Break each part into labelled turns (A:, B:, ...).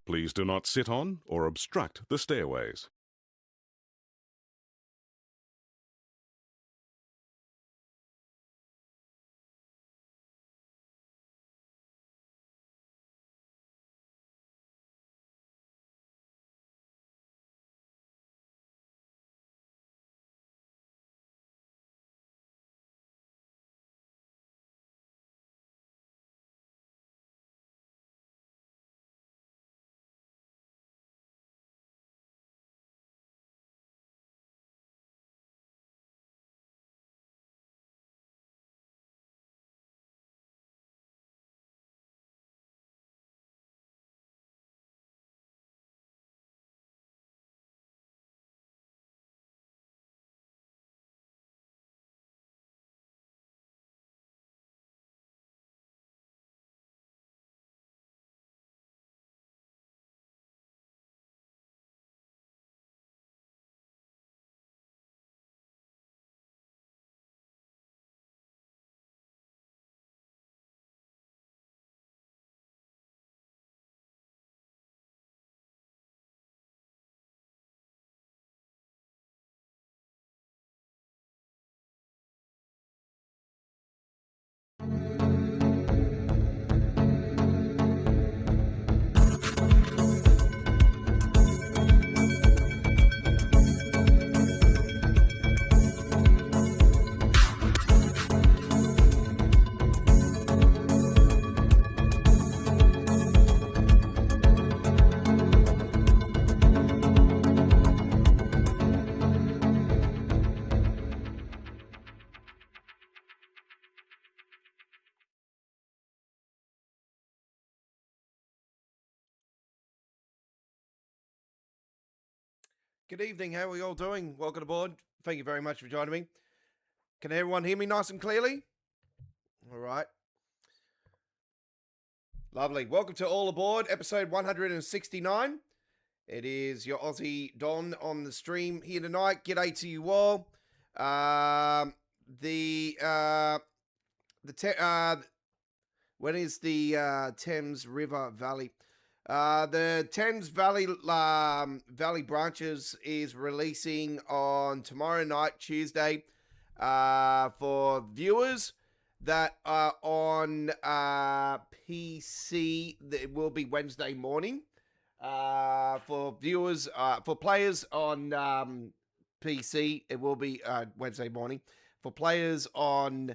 A: Please do not sit on or obstruct the stairways.
B: Good evening. How are we all doing? Welcome aboard. Thank you very much for joining me. Can everyone hear me nice and clearly? All right. Lovely. Welcome to All Aboard, episode 169. It is your Aussie Don on the stream here tonight. G'day to you all. When is the Thames River Valley? The Thames Valley Valley branches is releasing on tomorrow night, Tuesday, for viewers that are on PC. It will be Wednesday morning. For viewers, for players on PC, it will be Wednesday morning. For players on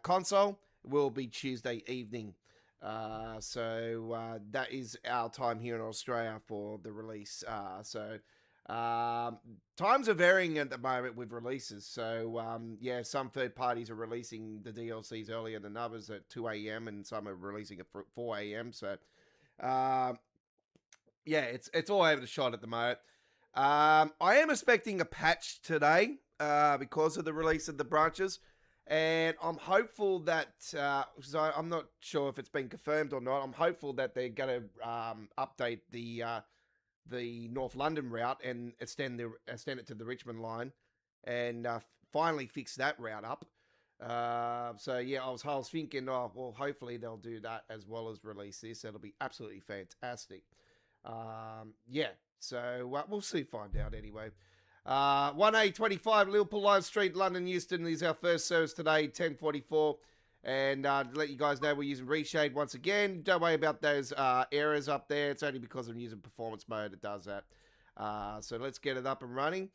B: console, it will be Tuesday evening. So that is our time here in Australia for the release. Times are varying at the moment with releases. So yeah, some third parties are releasing the DLCs earlier than others at 2 a.m. and some are releasing at 4 a.m. So yeah, it's all over the shot at the moment. I am expecting a patch today because of the release of the branches. And I'm hopeful that, so I'm not sure if it's been confirmed or not. I'm hopeful that they're going to update the North London route and extend it to the Richmond line, and finally fix that route up. So yeah, I was thinking, oh well, hopefully they'll do that as well as release this. It'll be absolutely fantastic. Yeah, so we'll see. Find out anyway. 1A25 Liverpool Line Street, London Euston is our first service today, 10:44. And to let you guys know, we're using Reshade once again. Don't worry about those errors up there. It's only because I'm using performance mode it does that. So let's get it up and running.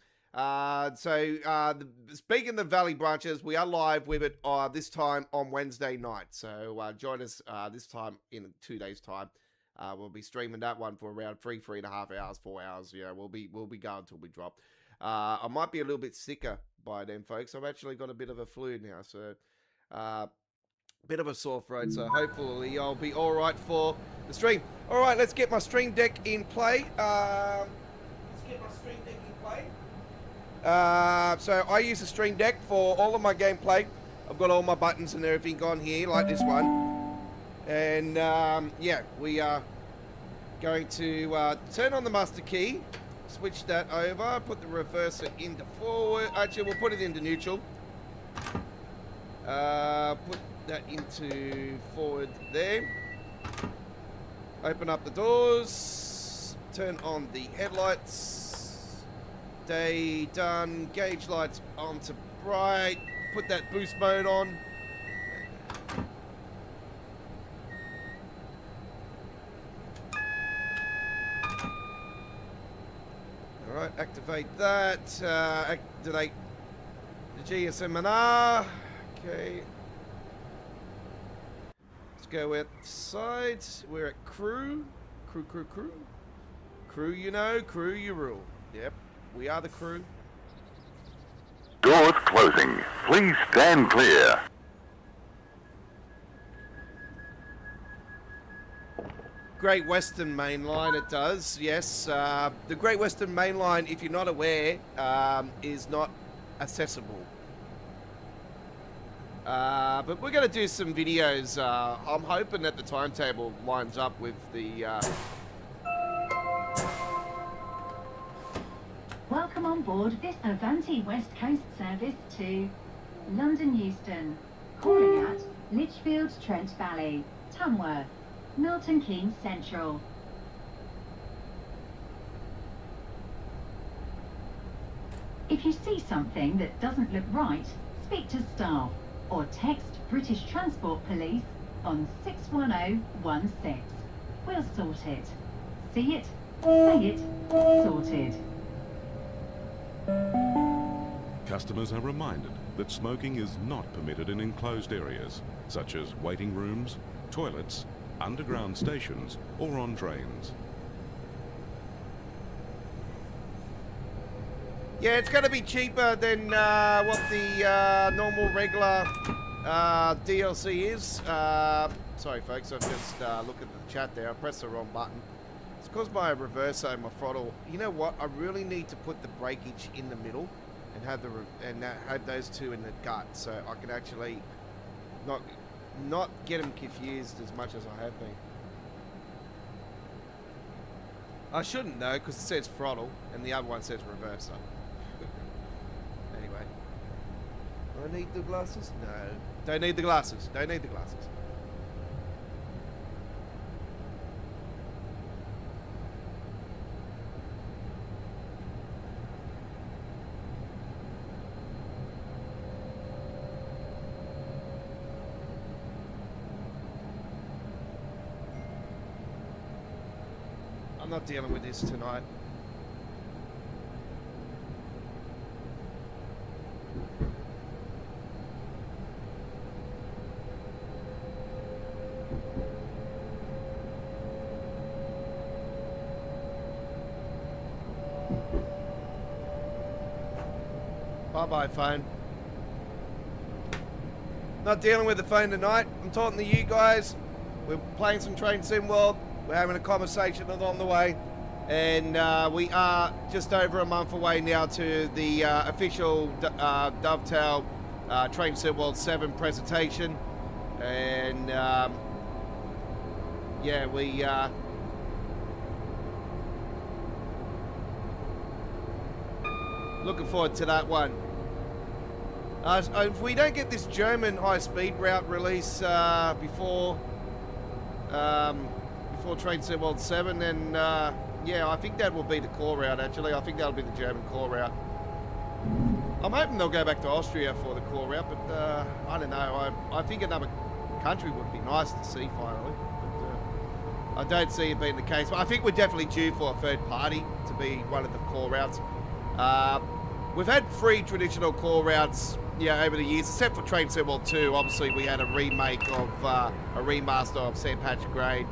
B: Speaking of the Valley branches, we are live with it this time on Wednesday night. So join us this time in 2 days' time. We'll be streaming that one for around 3.5 hours, 4 hours. Yeah, we'll be going until we drop. I might be a little bit sicker by then, folks. I've actually got a bit of a flu now, so bit of a sore throat. So hopefully I'll be all right for the stream. All right, let's get my Stream Deck in play. So I use the Stream Deck for all of my gameplay. I've got all my buttons and everything on here, like this one. And yeah, we are going to turn on the master key. Switch that over, put the reverser into forward. Actually, we'll put it into neutral. Put that into forward there. Open up the doors. Turn on the headlights. Day done. Gauge lights on to bright. Put that boost mode on. Alright, activate that. Activate the GSM&R. Okay. Let's go outside. We're at crew. Crew. Crew, you know. Crew, you rule. Yep, we are the crew.
C: Doors closing. Please stand clear.
B: Great Western Main Line, it does, yes. The Great Western Main Line, if you're not aware, is not accessible. But we're going to do some videos. I'm hoping that the timetable lines up with the...
D: Welcome on board this Avanti West Coast service to London Euston, calling at Lichfield Trent Valley, Tamworth, Milton Keynes Central. If you see something that doesn't look right, speak to staff or text British Transport Police on 61016. We'll sort it. See it, say it, sorted.
A: Customers are reminded that smoking is not permitted in enclosed areas, such as waiting rooms, toilets, underground stations, or on trains.
B: Yeah, it's going to be cheaper than what the normal regular DLC is. Sorry, folks, I've just looked at the chat there. I pressed the wrong button. It's because my reverso, my throttle. You know what? I really need to put the breakage in the middle and have have those two in the gut, so I can actually not get them confused as much as I have been. I shouldn't though, because it says throttle and the other one says reverso. Anyway, do I need the glasses? No, don't need the glasses. Don't need the glasses. I'm not dealing with this tonight. Bye-bye, phone. Not dealing with the phone tonight. I'm talking to you guys. We're playing some Train Sim World. We're having a conversation along the way. And we are just over a month away now to the official Dovetail Train Sim World 7 presentation. And yeah, we... looking forward to that one. If we don't get this German high-speed route release before Train Sim World 7, then yeah, I think that will be the core route. Actually, I think that'll be the German core route. I'm hoping they'll go back to Austria for the core route, but I don't know. I think another country would be nice to see finally. But I don't see it being the case. But I think we're definitely due for a third party to be one of the core routes. We've had 3 traditional core routes, yeah, over the years, except for Train Sim World 2. Obviously, we had a remake of a remaster of St. Patrick Grade,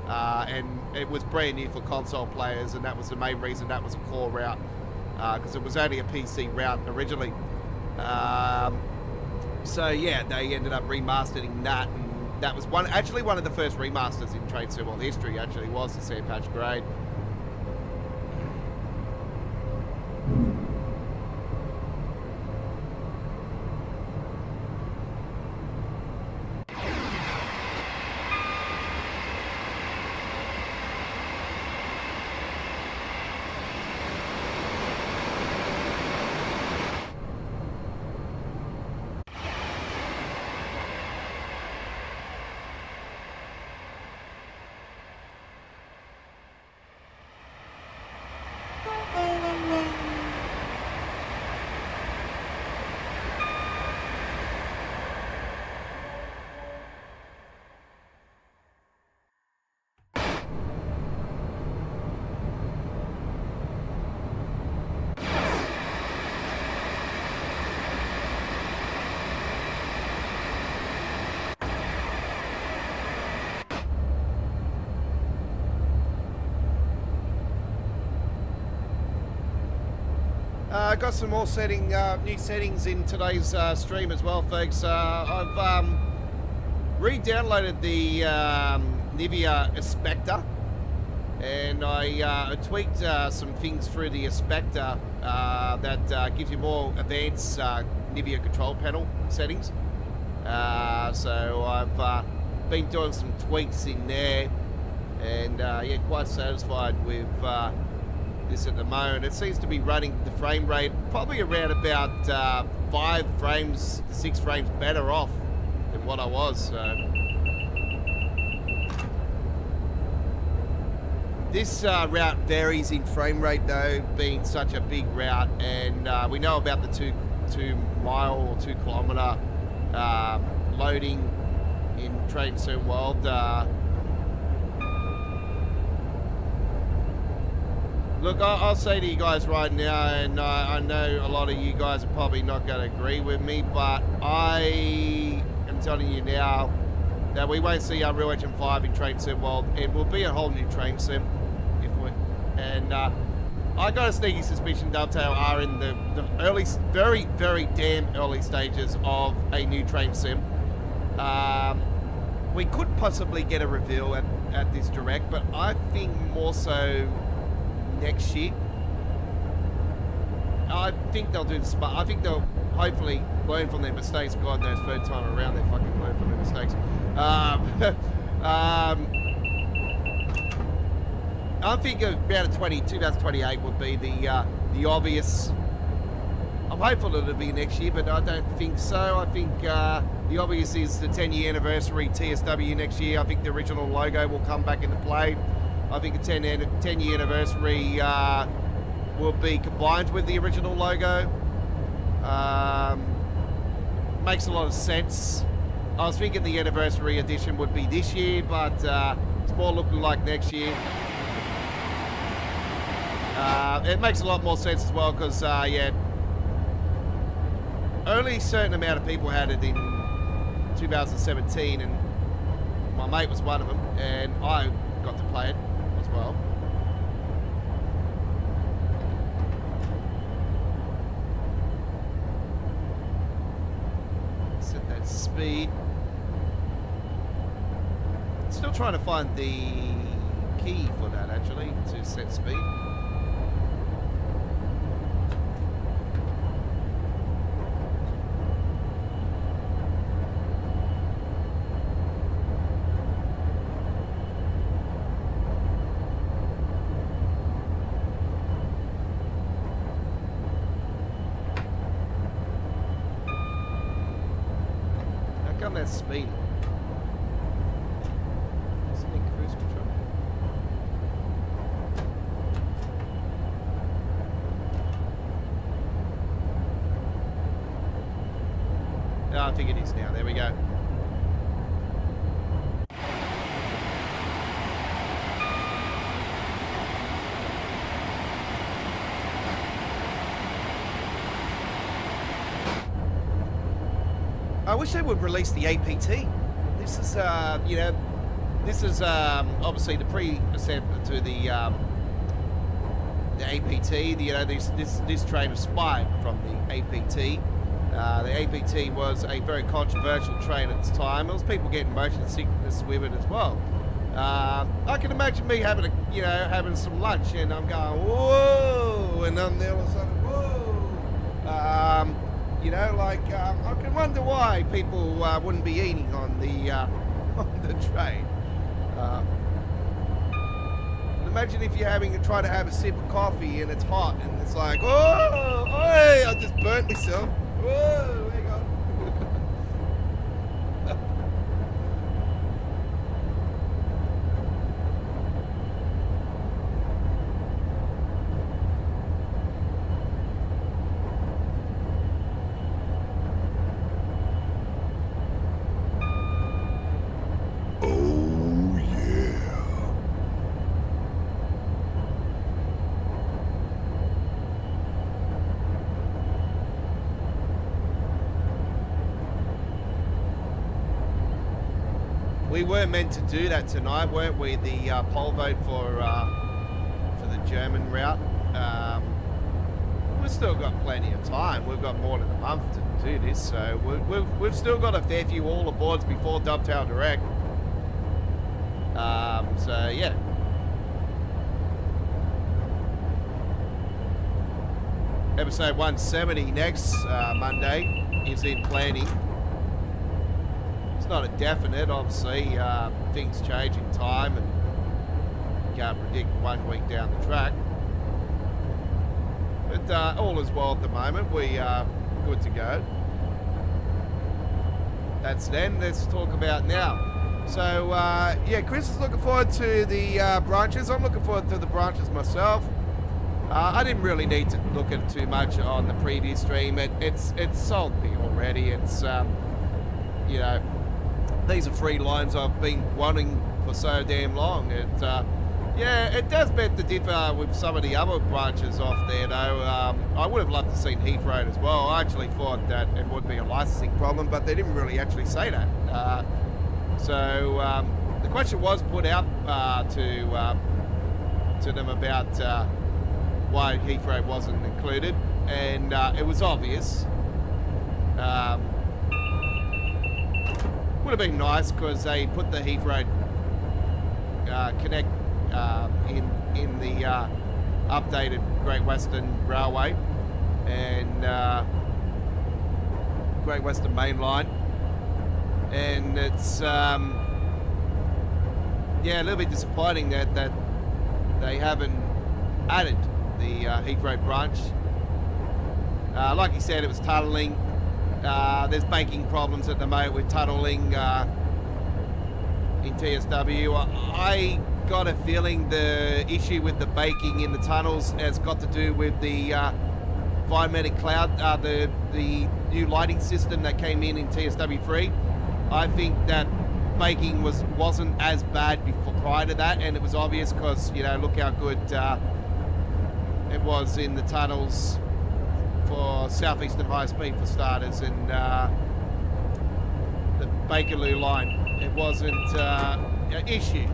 B: and it was brand new for console players, and that was the main reason that was a core route, because it was only a PC route originally. So yeah, they ended up remastering that, and that was actually one of the first remasters in Train Sim World history. Actually, was the St. Patrick Grade. Got some more new settings in today's stream as well, folks. I've re-downloaded the Nivea Inspector, and I tweaked some things through the Inspector that gives you more advanced Nivea control panel settings. So I've been doing some tweaks in there, and yeah, quite satisfied with this at the moment. It seems to be running the frame rate probably around about 5 frames, 6 frames better off than what I was. So this route varies in frame rate though, being such a big route, and we know about the 2 mile or 2 kilometer loading in Train Sim World. Look, I'll say to you guys right now, and I know a lot of you guys are probably not going to agree with me, but I am telling you now that we won't see Unreal Engine 5 in Train Sim World. It will be a whole new Train Sim. And I got a sneaky suspicion Dovetail are in the early, very, very damn early stages of a new Train Sim. We could possibly get a reveal at this direct, but I think more so next year. I think they'll do the smart. I think they'll hopefully learn from their mistakes. God knows, third time around they fucking learn from their mistakes. I'm thinking around 2028 would be the obvious. I'm hopeful it'll be next year, but I don't think so. I think the obvious is the 10-year anniversary TSW next year. I think the original logo will come back into play. I think a 10-year anniversary will be combined with the original logo. Makes a lot of sense. I was thinking the anniversary edition would be this year, but it's more looking like next year. It makes a lot more sense as well because, yeah, only a certain amount of people had it in 2017, and my mate was one of them, and I got to play it as well. Set that speed. Still trying to find the key for that, actually, to set speed. Speed. Isn't it cruise control? Oh, I think it is now. There we go. I wish they would release the APT. This is, you know, this is obviously the pre-ascent to the APT. You know, this train was spied from the APT. The APT was a very controversial train at its time. There was people getting motion sickness with it as well. I can imagine me having having some lunch, and I'm going whoa, and I'm there all of a sudden whoa. You know, like, I can wonder why people wouldn't be eating on the train. Imagine if you're trying to have a sip of coffee and it's hot and it's like, oh, hey, I just burnt myself. Whoa, there you go. We were meant to do that tonight, weren't we? The poll vote for the German route. we've still got plenty of time. We've got more than a month to do this, so we've still got a fair few all aboards before Dovetail Direct. So yeah. Episode 170 next Monday is in planning. It's not a definite, obviously. Things change in time and you can't predict 1 week down the track. But all is well at the moment. We are good to go. That's then. Let's talk about now. So, yeah, Chris is looking forward to the branches. I'm looking forward to the branches myself. I didn't really need to look at it too much on the previous stream. It's sold me already. It's, you know, these are 3 lines I've been wanting for so damn long. Yeah, it does beg the differ with some of the other branches off there, though. I would have loved to see Heathrow as well. I actually thought that it would be a licensing problem, but they didn't really actually say that. So the question was put out to them about why Heathrow wasn't included, and it was obvious. Would have been nice because they put the Heathrow Connect in the updated Great Western Railway and Great Western Main Line, and it's yeah, a little bit disappointing that they haven't added the Heathrow branch. Like you said, it was tunneling. There's banking problems at the moment with tunneling in TSW. I got a feeling the issue with the baking in the tunnels has got to do with the Environmental Cloud, the new lighting system that came in TSW3. I think that baking wasn't as bad before, prior to that, and it was obvious because, you know, look how good it was in the tunnels for Southeastern High Speed for starters, and the Bakerloo line. It wasn't an issue.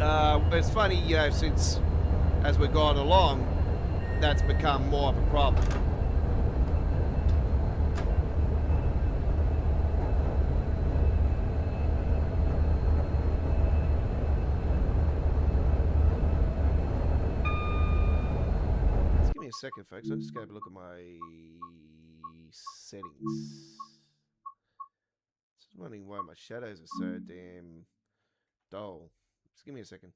B: It's funny, you know, since as we've gone along, that's become more of a problem. Just give me a second, folks. I'm just going to look at my settings. Just wondering why my shadows are so damn dull. Just give me a second.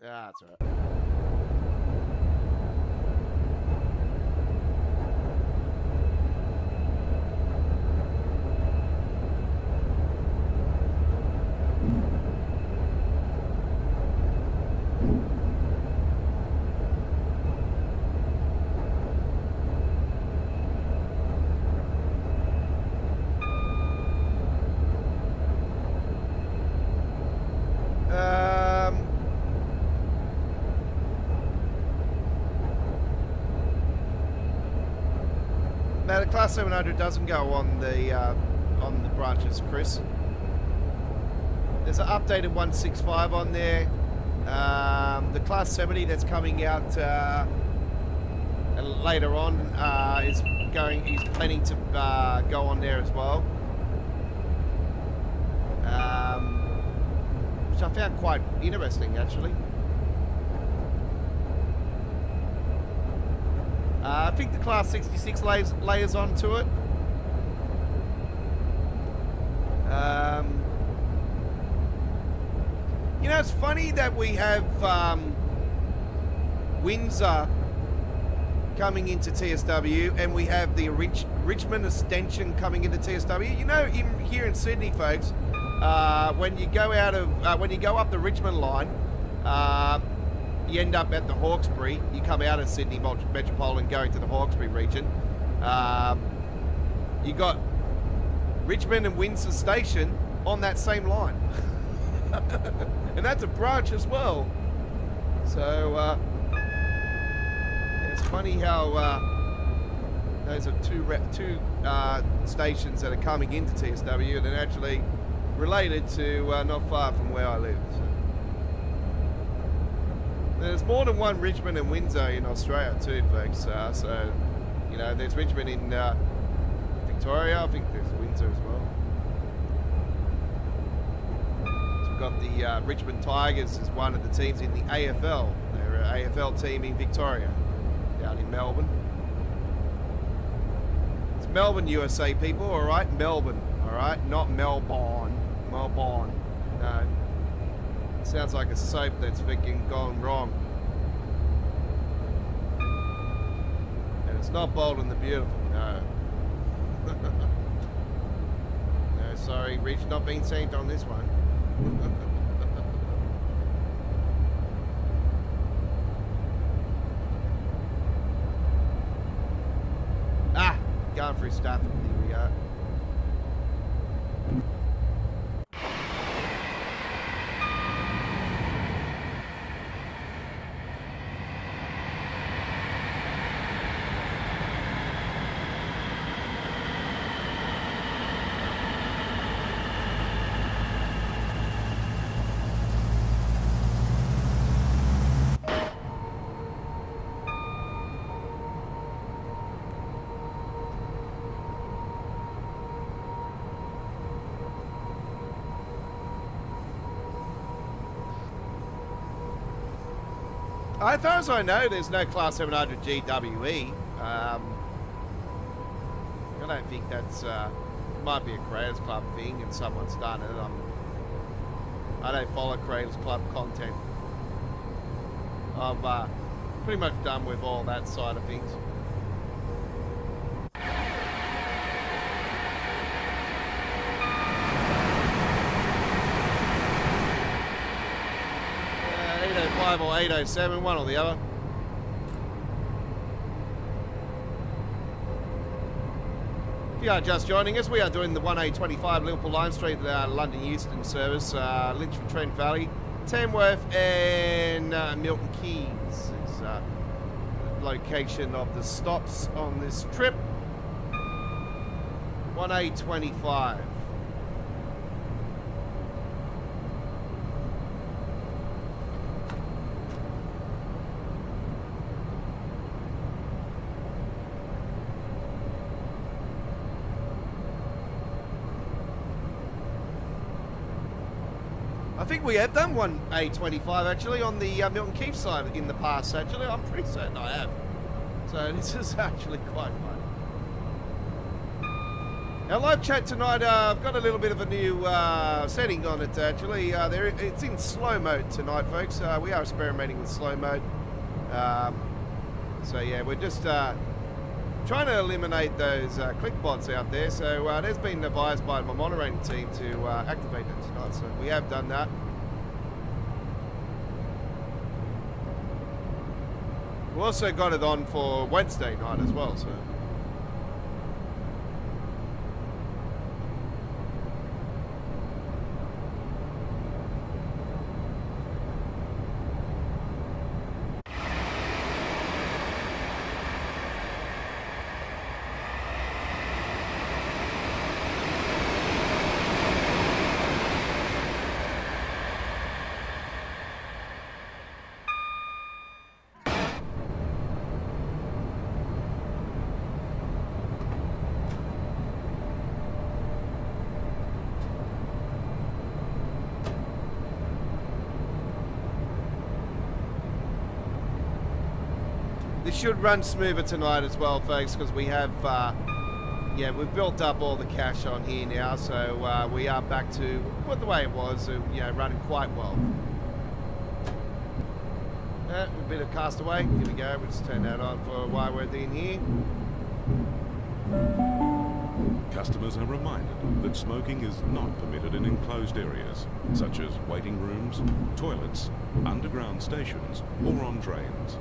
B: Ah, that's all right. Now the Class 700 doesn't go on the branches, Chris. There's an updated 165 on there. The Class 70 that's coming out later on is planning to go on there as well. Which I found quite interesting, actually. I think the Class 66 layers onto it. You know, it's funny that we have Windsor coming into TSW, and we have the Richmond extension coming into TSW. You know, here in Sydney, folks, when you go up the Richmond line, you end up at the Hawkesbury. You come out of Sydney Metropolitan going to the Hawkesbury region. You got Richmond and Windsor Station on that same line. And that's a branch as well. So, it's funny how Those are two stations that are coming into TSW and are actually related to not far from where I live. So. There's more than one Richmond and Windsor in Australia too, folks. So, you know, there's Richmond in Victoria. I think there's Windsor as well. So we've got the Richmond Tigers as one of the teams in the AFL. They're an AFL team in Victoria, down in Melbourne. It's Melbourne, USA, people, all right? Melbourne, all right? Not Melbourne. Melbourne. No. Sounds like a soap that's freaking gone wrong. And it's not Bold and the Beautiful, no. No, sorry, Rich, not being saved on this one. Going through Stafford, here we go. As far as I know, there's no Class 700 GWE. I don't think that's... might be a Creators Club thing and someone's done it. I don't follow Creators Club content. I'm pretty much done with all that side of things. 805 or 807, one or the other. If you are just joining us, we are doing the 1A25 Liverpool Line Street London Euston service, Lynchburg Trent Valley, Tamworth and Milton Keynes is the location of the stops on this trip. 1A25. I think we have done one A25 actually on the Milton Keynes side in the past actually. I'm pretty certain I have. So this is actually quite fun. Our live chat tonight, I've got a little bit of a new setting on it actually. It's in slow mode tonight, folks. We are experimenting with slow mode. So yeah, we're just trying to eliminate those click bots out there. So there's been advised by my moderating team to activate them tonight. So we have done that. We also got it on for Wednesday night as well. So. This should run smoother tonight as well, folks, because we have, yeah, we've built up all the cash on here now, so we are back to the way it was, you know, running quite well. A bit of castaway. Here we go. We'll just turn that on for while we're in here.
A: Customers are reminded that smoking is not permitted in enclosed areas, such as waiting rooms, toilets, underground stations, or on drains.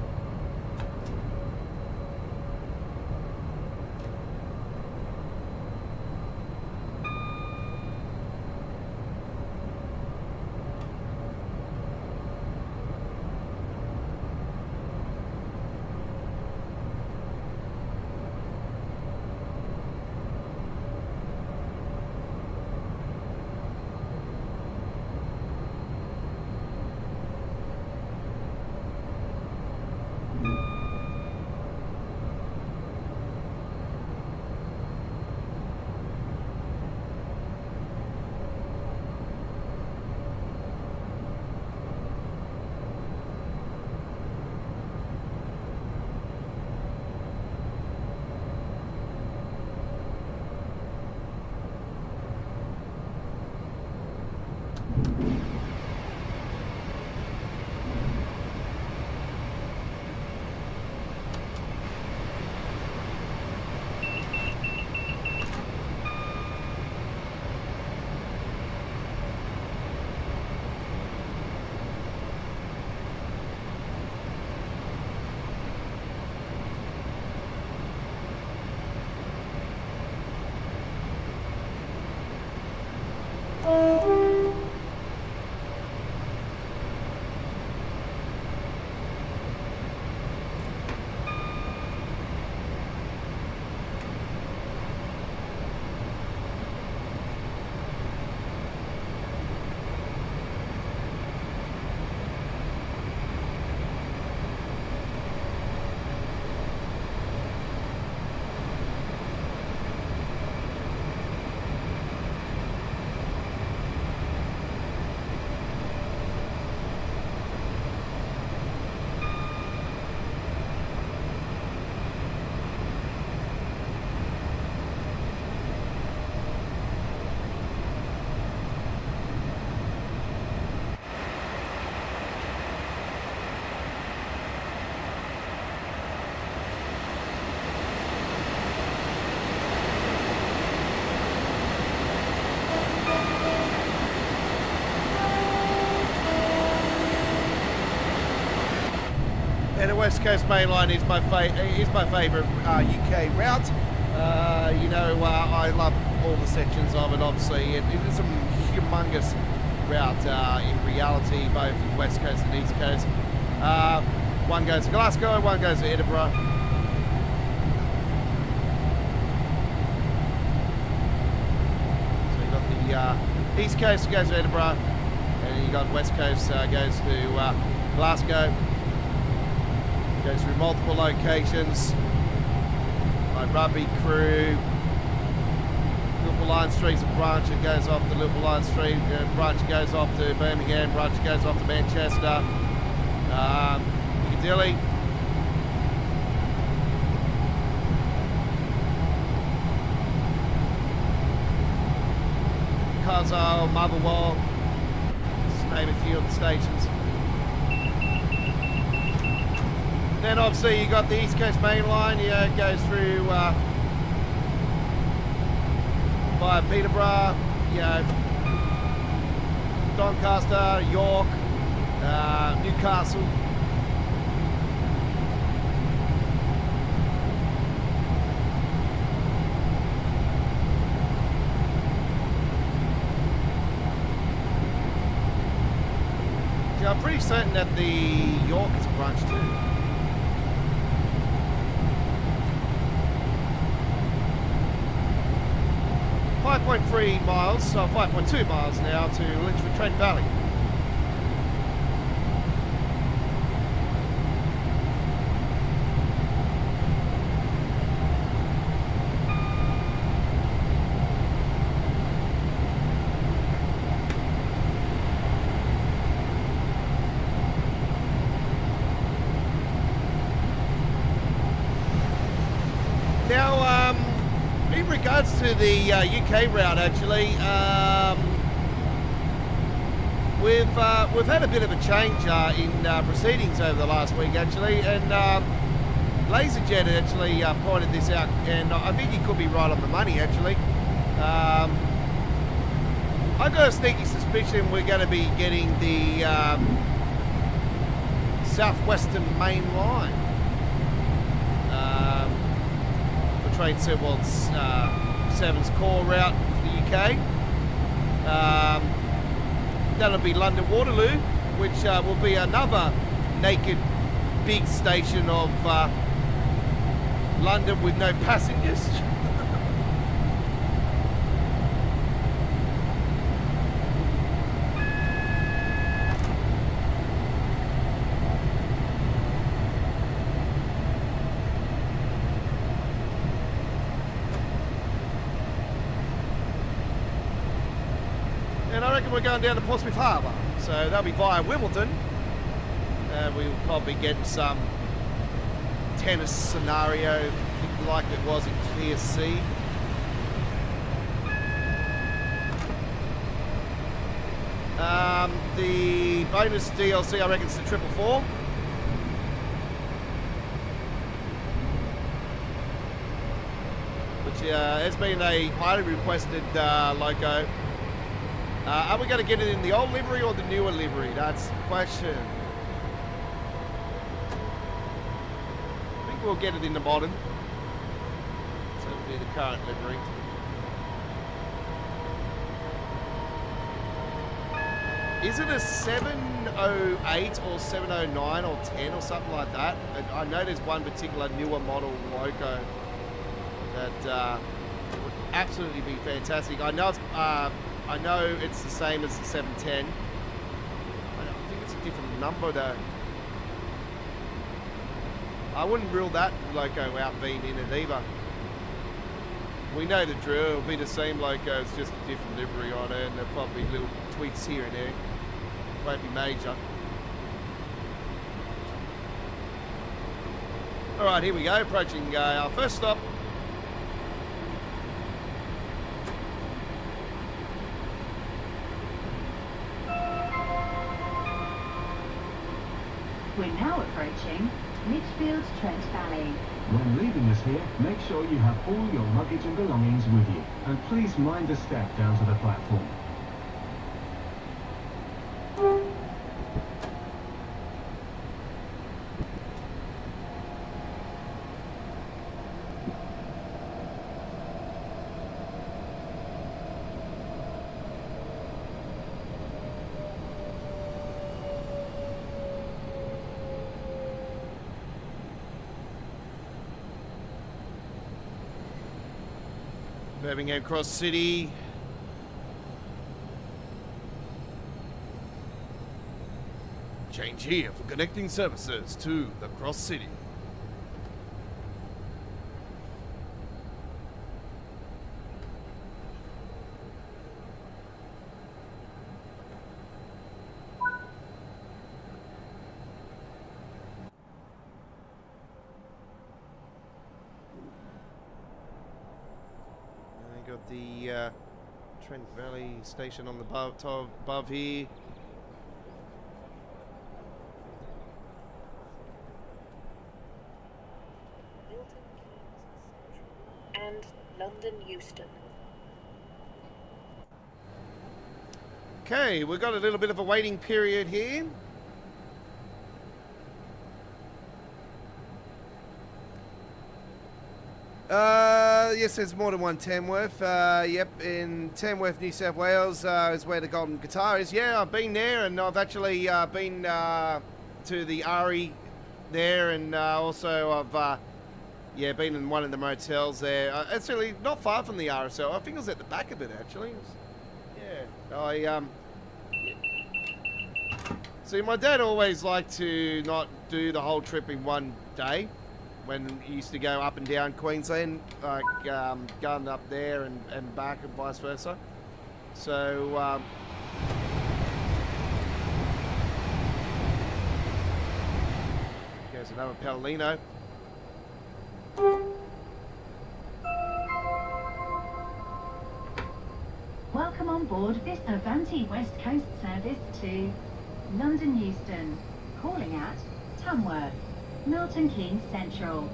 B: And the West Coast Main Line is my favourite UK route. You know, I love all the sections of it. Obviously, it is a humongous route in reality, both the West Coast and East Coast. One goes to Glasgow, one goes to Edinburgh. So you got the East Coast goes to Edinburgh, and you got West Coast goes to Glasgow. Goes through multiple locations, like Rugby, Crewe, Liverpool Line Street's a branch that goes off to Liverpool Line Street, branch goes off to Birmingham, branch goes off to Manchester, Piccadilly. Carswell, Motherwell, just name a few of the stations. Then obviously you got the East Coast Main Line, it goes through via Peterborough, Doncaster, York, Newcastle. Yeah, I'm pretty certain that the York is a branch too. 5.3 miles, so 5.2 miles now to Lynchburg Trent Valley. Now, in regards to the UK route, actually, we've had a bit of a change in proceedings over the last week, actually, and LaserJet actually pointed this out, and I think he could be right on the money, actually. I've got a sneaky suspicion we're going to be getting the Southwestern Main Line. Train 7's core route for the UK. That'll be London Waterloo, which will be another naked big station of London with no passengers. And I reckon we're going down to Portsmouth Harbour, so that'll be via Wimbledon. We'll probably get some tennis scenario like it was in Clear Sea. The bonus DLC, I reckon, is the 444. Which has been a highly requested logo. Are we going to get it in the old livery or the newer livery? That's the question. I think we'll get it in the modern. So it'll be the current livery. Is it a 708 or 709 or 10 or something like that? I know there's one particular newer model logo that would absolutely be fantastic. I know it's the same as the 710. I think it's a different number though. I wouldn't rule that logo out being in it either. We know the drill, it'll be the same logo, it's just a different livery on it, and there'll probably be little tweaks here and there. Won't be major. Alright, here we go, approaching our first stop.
D: We're now approaching Lichfield Trent Valley.
E: When leaving us here, make sure you have all your luggage and belongings with you, and please mind the step down to the platform.
B: Birmingham Cross City. Change here for connecting services to the Cross City. I got the Trent Valley station on the top above here.
F: And London Euston.
B: Okay, we've got a little bit of a waiting period here. Yes, there's more than one Tamworth. Yep, in Tamworth, New South Wales is where the Golden Guitar is. Yeah, I've been there, and I've actually been to the RE there, and also I've yeah, been in one of the motels there. It's really not far from the RSL. I think it was at the back of it, actually. Yeah, see, my dad always liked to not do the whole trip in one day when he used to go up and down Queensland, like going up there and back and vice versa. So, there's another Palomino.
D: Welcome on board this Avanti West Coast service to London Euston, calling at Tamworth, Milton Keynes Central.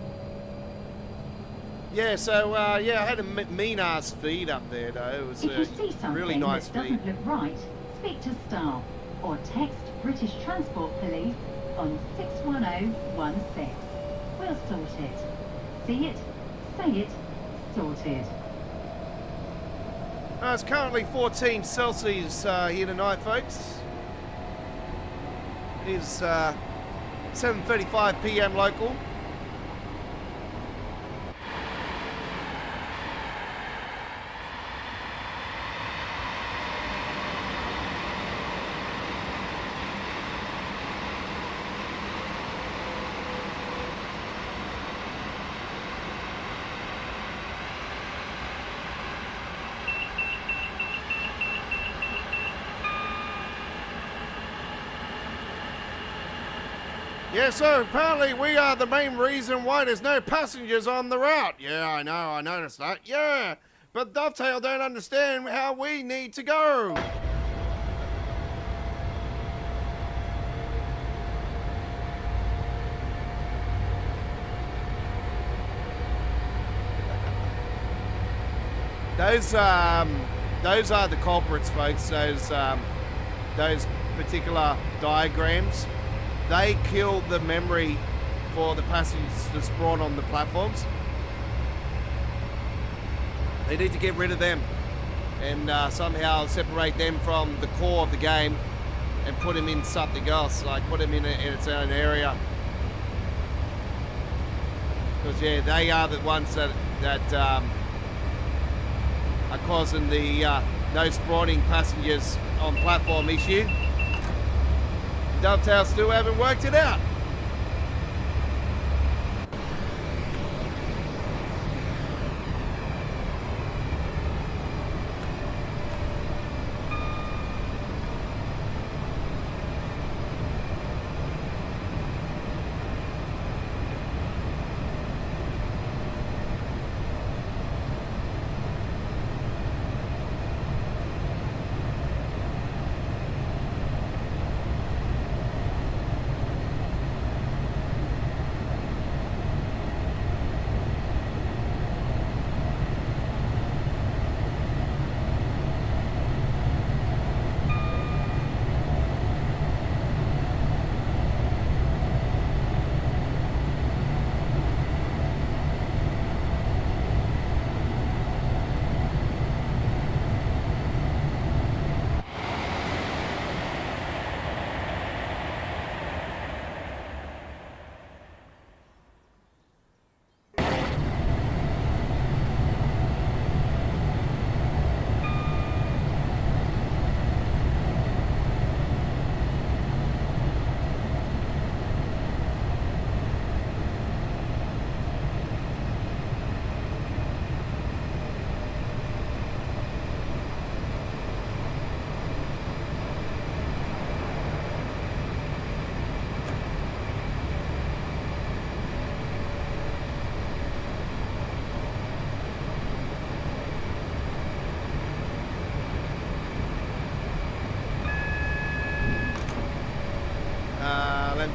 B: Yeah, so yeah, I had a mean-ass feed up there, though. It was
D: If you see something
B: really nice
D: that
B: feed.
D: doesn't look right, speak to staff or text British Transport Police on 61016. We'll sort it. See it, say it, sorted.
B: It's currently 14 Celsius here tonight, folks. It is 7:35 p.m. local. Yeah, so apparently we are the main reason why there's no passengers on the route. Yeah, I know, I noticed that. Yeah, but Dovetail don't understand how we need to go. Those are the culprits, folks. Those particular diagrams. They kill the memory for the passengers to spawn on the platforms. They need to get rid of them and somehow separate them from the core of the game and put them in something else, like put them in its own area. Because yeah, they are the ones that are causing the no spawning passengers on platform issue. Dovetail still haven't worked it out.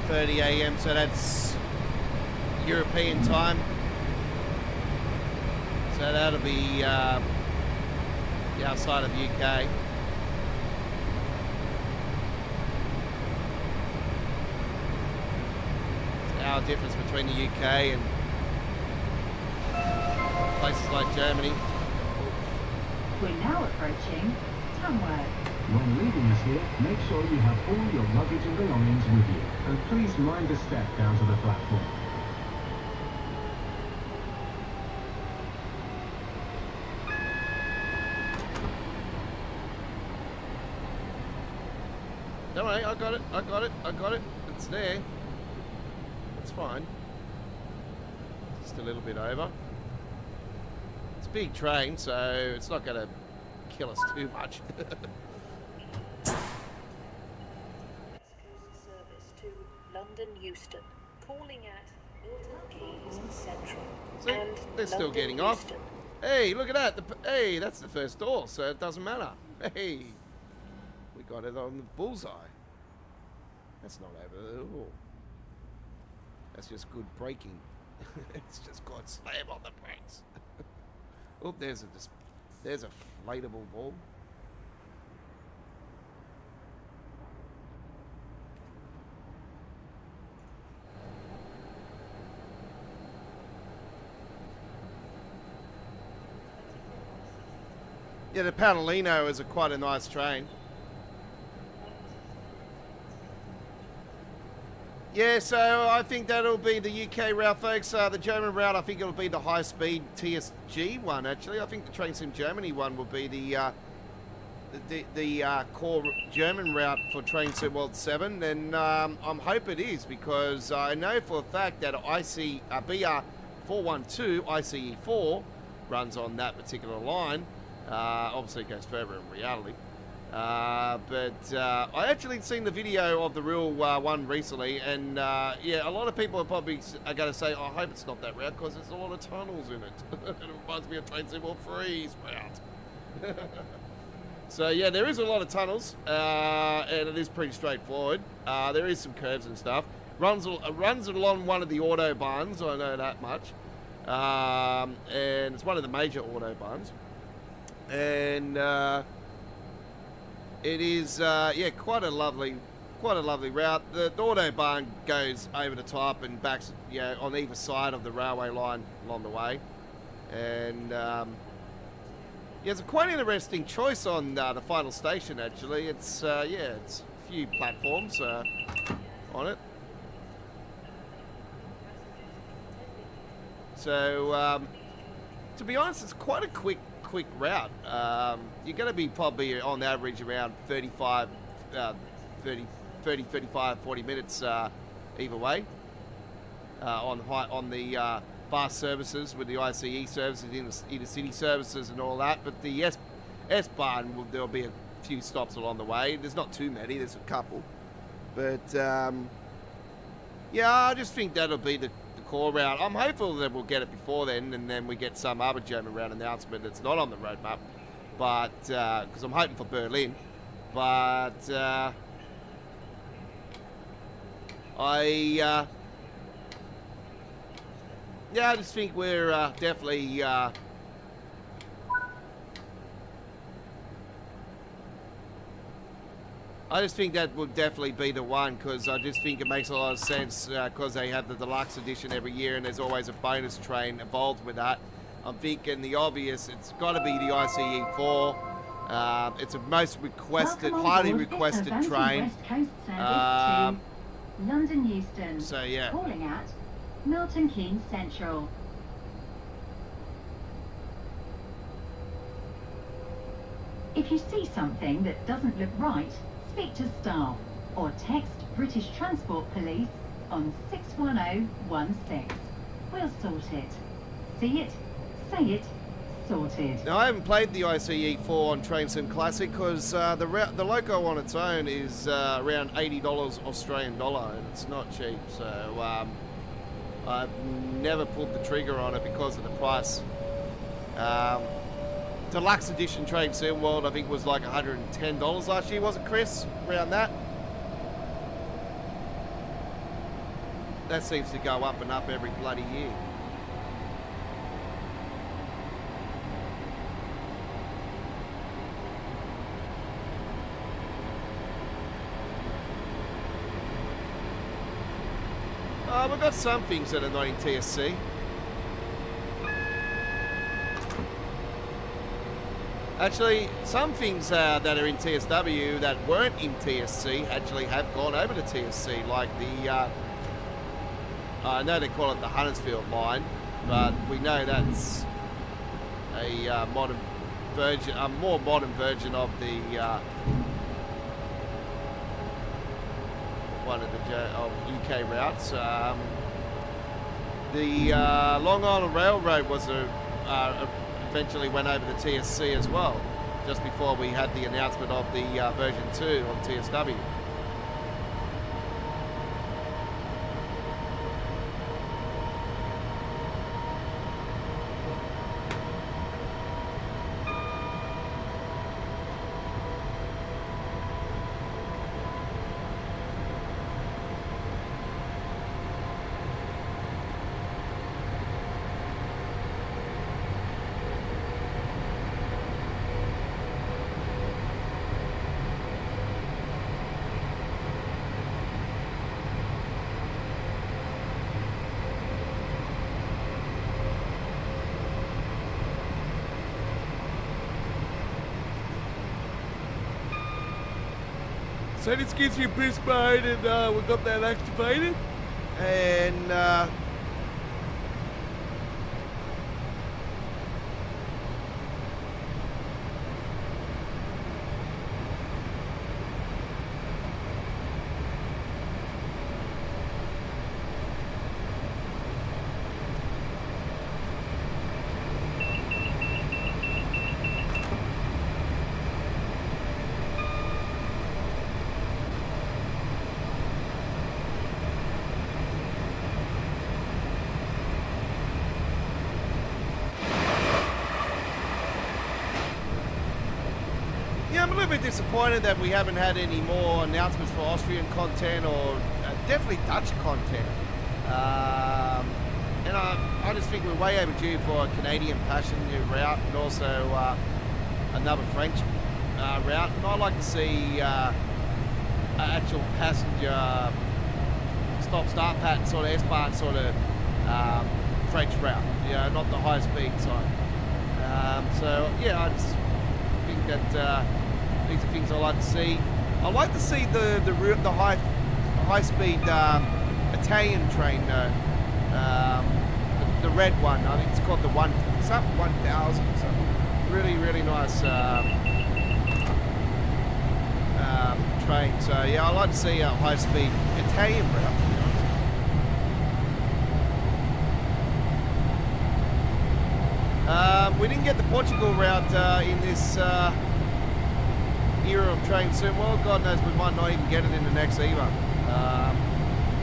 B: 1:30 a.m. So that's European time. So that'll be the outside of the UK. It's an hour difference between the UK and places like Germany.
D: We're now approaching Tamworth.
E: When leaving us here, make sure you have all your luggage and belongings with you. And please mind the step down to the platform.
B: Don't worry, I got it. It's there. It's fine. Just a little bit over. It's a big train, so it's not going to kill us too much.
F: Service to London Euston, calling at Milton Keynes Central.
B: See,
F: and
B: they're still
F: London
B: getting off.
F: Euston.
B: Hey, look at that. Hey, that's the first door, so it doesn't matter. Hey, we got it on the bullseye. That's not over at all. That's just good braking. It's just got slam on the brakes. Oh, there's a inflatable ball. Yeah, the Panalino is quite a nice train. Yeah, so I think that'll be the UK route, folks. The German route, I think it'll be the high-speed TSG one, actually. I think the Train Sim Germany one will be the core German route for Train Sim World 7. And I hope it is, because I know for a fact that BR 412 ICE4 runs on that particular line. Obviously, it goes further in reality. But I actually seen the video of the real one recently, and yeah, a lot of people are probably going to say, oh, I hope it's not that route, because there's a lot of tunnels in it. It reminds me of Train Sim World 3's route. So yeah, there is a lot of tunnels, and it is pretty straightforward. There is some curves and stuff. Runs along one of the autobahns, I know that much. And it's one of the major autobahns. And it is yeah, quite a lovely route. The autobahn goes over the top and backs, you know, on either side of the railway line along the way. And yeah, it's a quite interesting choice on the final station, actually. It's yeah, it's a few platforms on it. So to be honest, it's quite a quick route. You're going to be probably on average around 40 minutes either way on the fast services with the ICE services, inner city services and all that. But the S-Bahn, there'll be a few stops along the way. There's not too many, there's a couple. But yeah, I just think that'll be the core route. I'm hopeful that we'll get it before then, and then we get some other German route announcement that's not on the roadmap, but because I'm hoping for Berlin. But yeah, I just think we're definitely I just think that will definitely be the one, because I just think it makes a lot of sense, because they have the deluxe edition every year and there's always a bonus train involved with that. I'm thinking the obvious, it's got to be the ICE4. It's a most requested, highly requested train.
D: West Coast service to London Euston.
B: So yeah.
D: Calling at Milton Keynes Central. If you see something that doesn't look right, speak to staff or text British Transport Police on 61016. We'll sort it. See it, say it, sorted.
B: Now, I haven't played the ICE4 on Train Sim Classic because the loco on its own is around $80 Australian dollar, and it's not cheap. So I've never pulled the trigger on it because of the price. Deluxe edition Train Sim World, I think, was like $110 last year, wasn't it, Chris? Around that. that seems to go up and up every bloody year. We've got some things that are not in TSC. Actually, some things that are in TSW that weren't in TSC actually have gone over to TSC, like the, I know they call it the Huntersfield line, but we know that's a modern version, a more modern version of the one of the UK routes. The Long Island Railroad was eventually went over to TSC as well, just before we had the announcement of the version 2 on TSW. So this gives you boost mode, and we've got that activated. And I'm a little bit disappointed that we haven't had any more announcements for Austrian content, or definitely Dutch content. And I just think we're way overdue for a Canadian passenger route, and also another French route. And I'd like to see actual passenger stop-start pattern, sort of S-Bahn sort of French route, you know, not the high-speed side. So yeah, I just think that these are things I like to see. I like to see the high speed Italian train, the red one. I think it's called the 1000. So really nice train. So yeah, I like to see a high speed Italian route. We didn't get the Portugal route in this era of train sim. Well, God knows, we might not even get it in the next EVA.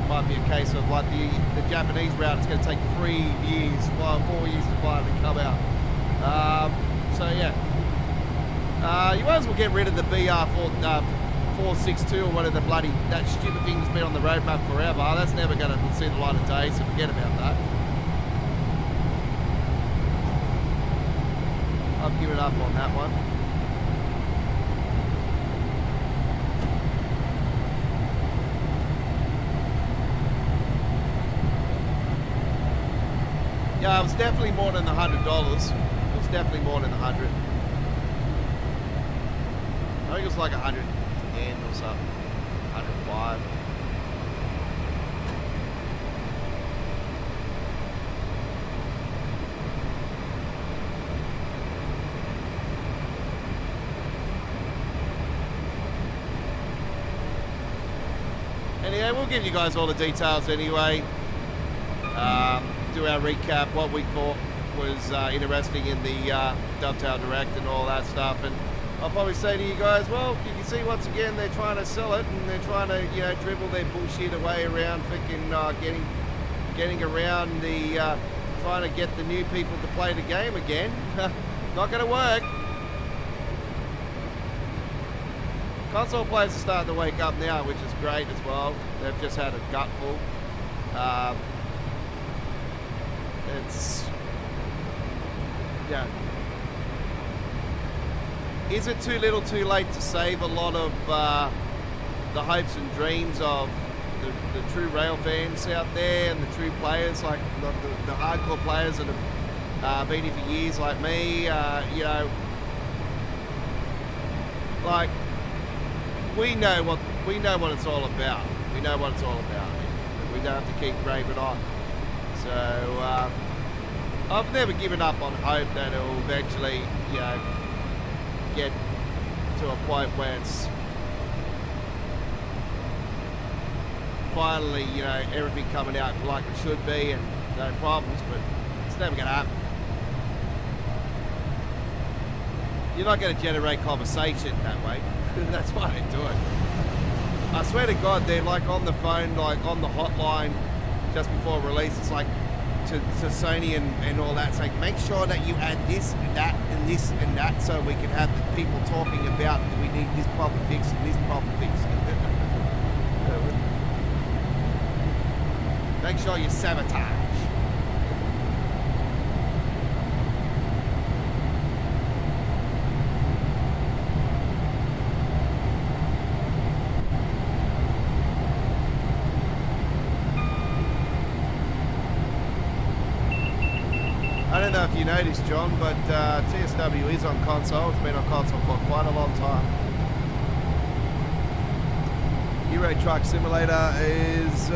B: Might be a case of like the Japanese route. It's going to take 3 years, 4 years to finally come out. So yeah, you might as well get rid of the BR 462 or whatever the bloody, that stupid thing's been on the roadmap forever. That's never going to see the light of day, so forget about that. I've given up on that one. Yeah, it was definitely more than $100. It was definitely more than 100. I think it was like 110 or something. 105. Anyway, we'll give you guys all the details anyway. Do our recap, what we thought was interesting in the Dovetail Direct and all that stuff. And I'll probably say to you guys, well, you can see once again they're trying to sell it, and they're trying to, you know, dribble their bullshit away around freaking getting around the trying to get the new people to play the game again. Not going to work. Console players are starting to wake up now, which is great as well. They've just had a gutful. It's, yeah. Is it too little too late to save a lot of the hopes and dreams of the true rail fans out there and the true players, like the hardcore players that have been here for years like me, you know, like we know what it's all about. We know what it's all about. We don't have to keep raving on. So I've never given up on hope that it will eventually, you know, get to a point where it's finally, you know, everything coming out like it should be and no problems, but it's never going to happen. You're not going to generate conversation that way. That's why they do it. I swear to God, they're like on the phone, like on the hotline just before release. It's like to Sony and all that, saying, make sure that you add this and that and this and that so we can have the people talking about that we need this problem fixed and this problem fixed. Make sure you sabotage. I don't know if you noticed, John, but TSW is on console. It's been on console for quite a long time. Euro Truck Simulator is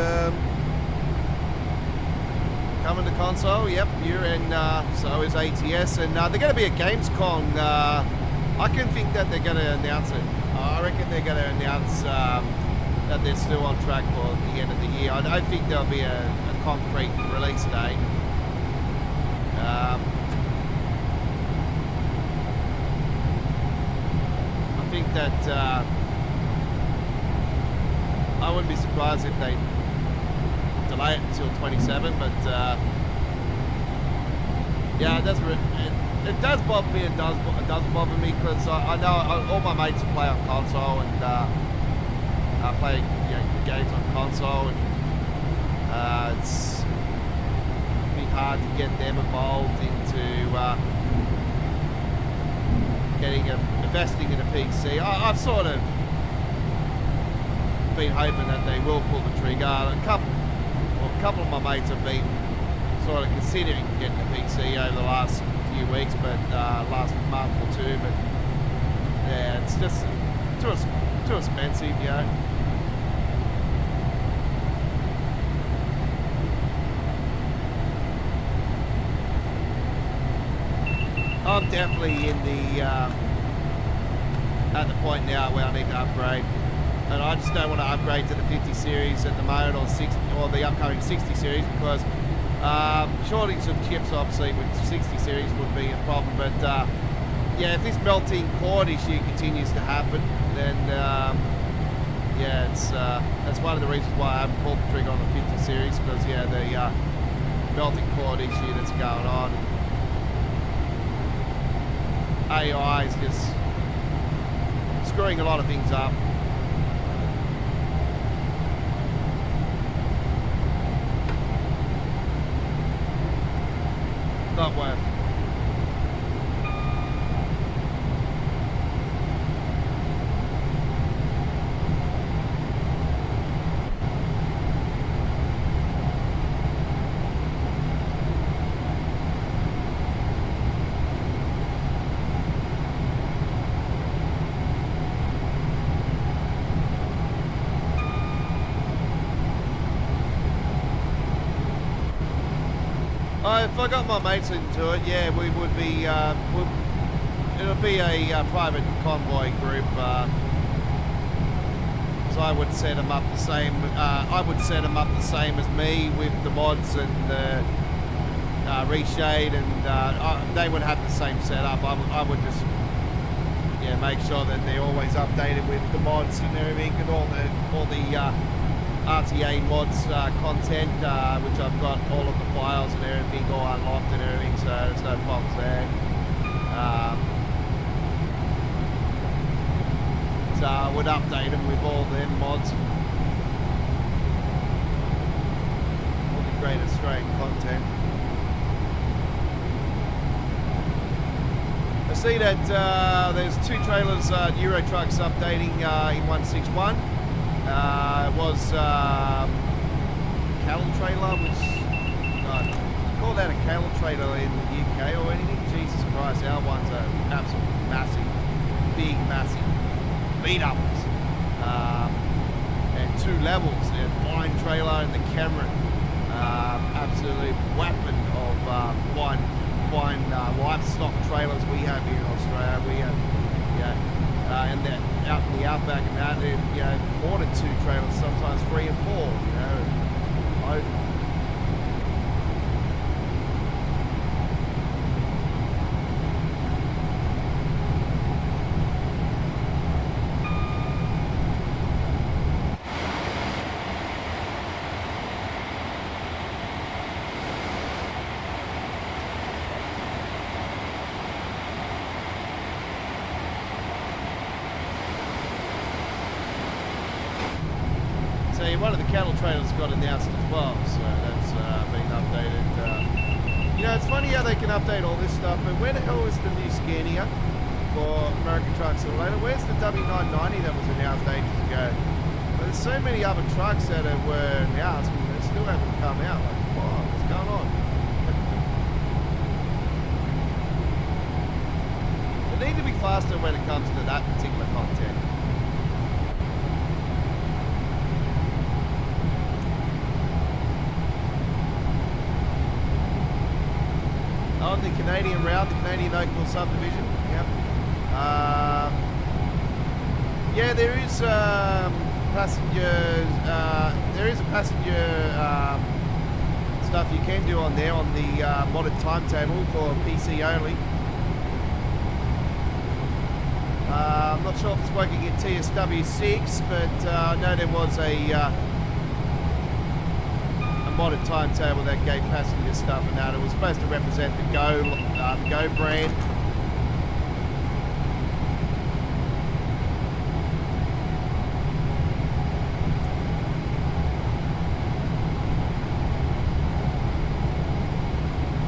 B: coming to console. Yep, and so is ATS, and they're going to be at Gamescom. I can think that they're going to announce it. I reckon they're going to announce that they're still on track for the end of the year. I don't think there'll be a concrete release date. I think that I wouldn't be surprised if they delay it until 27, but yeah, it does bother me. It doesn't bother me because I know all my mates play on console and I play, you know, games on console, and it's hard to get them involved into investing in a PC. I've sort of been hoping that they will pull the trigger. A couple of my mates have been sort of considering getting a PC over the last few weeks, but last month or two. But yeah, it's just too expensive, you know. I'm definitely in the at the point now where I need to upgrade, and I just don't want to upgrade to the 50 series at the moment or the upcoming 60 series because shortage of chips obviously with 60 series would be a problem. But yeah, if this melting cord issue continues to happen, then yeah, it's that's one of the reasons why I haven't pulled the trigger on the 50 series, because yeah, the melting cord issue that's going on. AI is just screwing a lot of things up. It's not worth it. If I got my mates into it, yeah, we would be. It'll be a private convoy group. So I would set them up the same. I would set them up the same as me with the mods and the Reshade, and they would have the same setup. I would just make sure that they're always updated with the mods and everything, and all the RTA mods content, which I've got all of the files and everything all unlocked and everything, so there's no problems there. So I would update them with all them mods. great Australian content. I see that there's 2 trailers, Euro trucks updating in 161. It was cattle trailer, which God, you call that a cattle trailer in the UK or anything? Jesus Christ, our ones are absolutely massive, big, massive beat ups, and 2 levels. The wine trailer and the Cameron, absolute weapon of wine livestock trailers we have here in Australia. We have, and then out in the outback and that, more than 2 trailers, sometimes 3 and 4. One of the cattle trailers got announced as well, so that's been updated. It's funny how they can update all this stuff, but where the hell is the new Scania for American Truck Simulator? Where's the W990 that was announced ages ago? But there's so many other trucks that were announced, but they still haven't come out. Like, what's going on? They need to be faster when it comes to that particular content. On the Canadian route, the Canadian Oakville subdivision. Yep. Yeah, there is passengers. There is a passenger stuff you can do on there on the modded timetable for PC only. I'm not sure if it's working in TSW6, but I know there was a modded timetable that gave passenger stuff and that. It was supposed to represent the Go brand.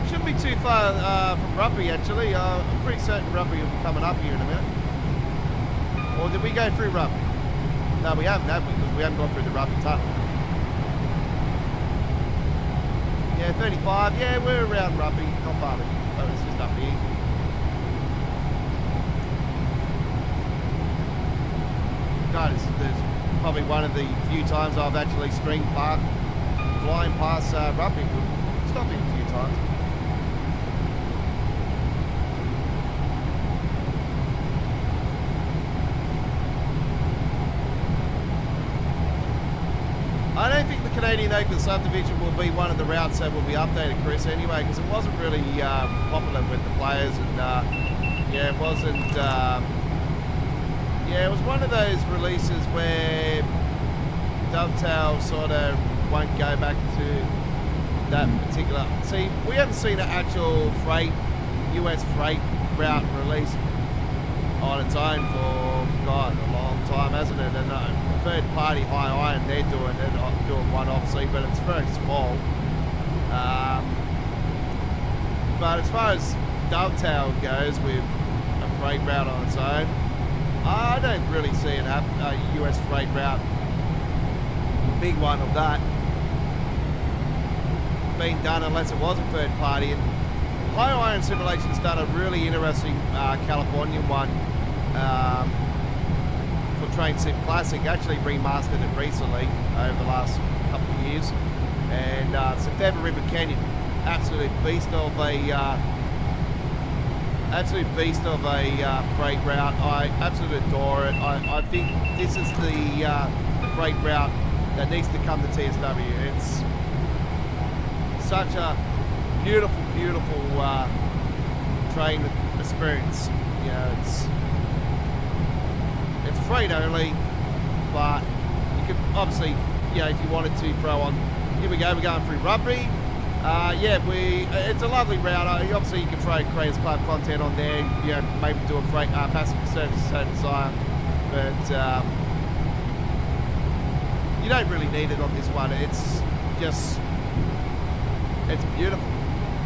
B: Shouldn't be too far from Rugby actually. I'm pretty certain Rugby will be coming up here in a minute. Or did we go through Rugby? No, we haven't, have we? Because we haven't gone through the Rugby tunnel. Yeah, 35. Yeah, we're around Rugby, not far. Oh, it's just up here. God, it's probably one of the few times I've actually flying past Rugby. We've stopped it a few times. I don't think the Canadian Oakville subdivision will be one of the routes that will be updated, Chris, anyway, because it wasn't really popular with the players, and it wasn't. It was one of those releases where Dovetail sort of won't go back to that particular. See, we haven't seen an actual US freight route release on its own for God a long time, hasn't it? And third party high iron, they're doing one obviously, but it's very small. But as far as Dovetail goes with a freight route on its own, I don't really see a US freight route, big one of that, being done unless it was a third party. And High Iron Simulation's done a really interesting Californian one for Train Sim Classic. Actually remastered it recently over the last couple of years, and September River Canyon, absolute beast of a freight route. I absolutely adore it. I think this is the freight route that needs to come to TSW. It's such a beautiful train experience. You know, it's freight only, but you could obviously, if you wanted to throw on, here we go, we're going through Rugby. It's a lovely route. Obviously you can throw Creators Club content on there, maybe do a freight passenger service so desire, but you don't really need it on this one. It's just It's beautiful,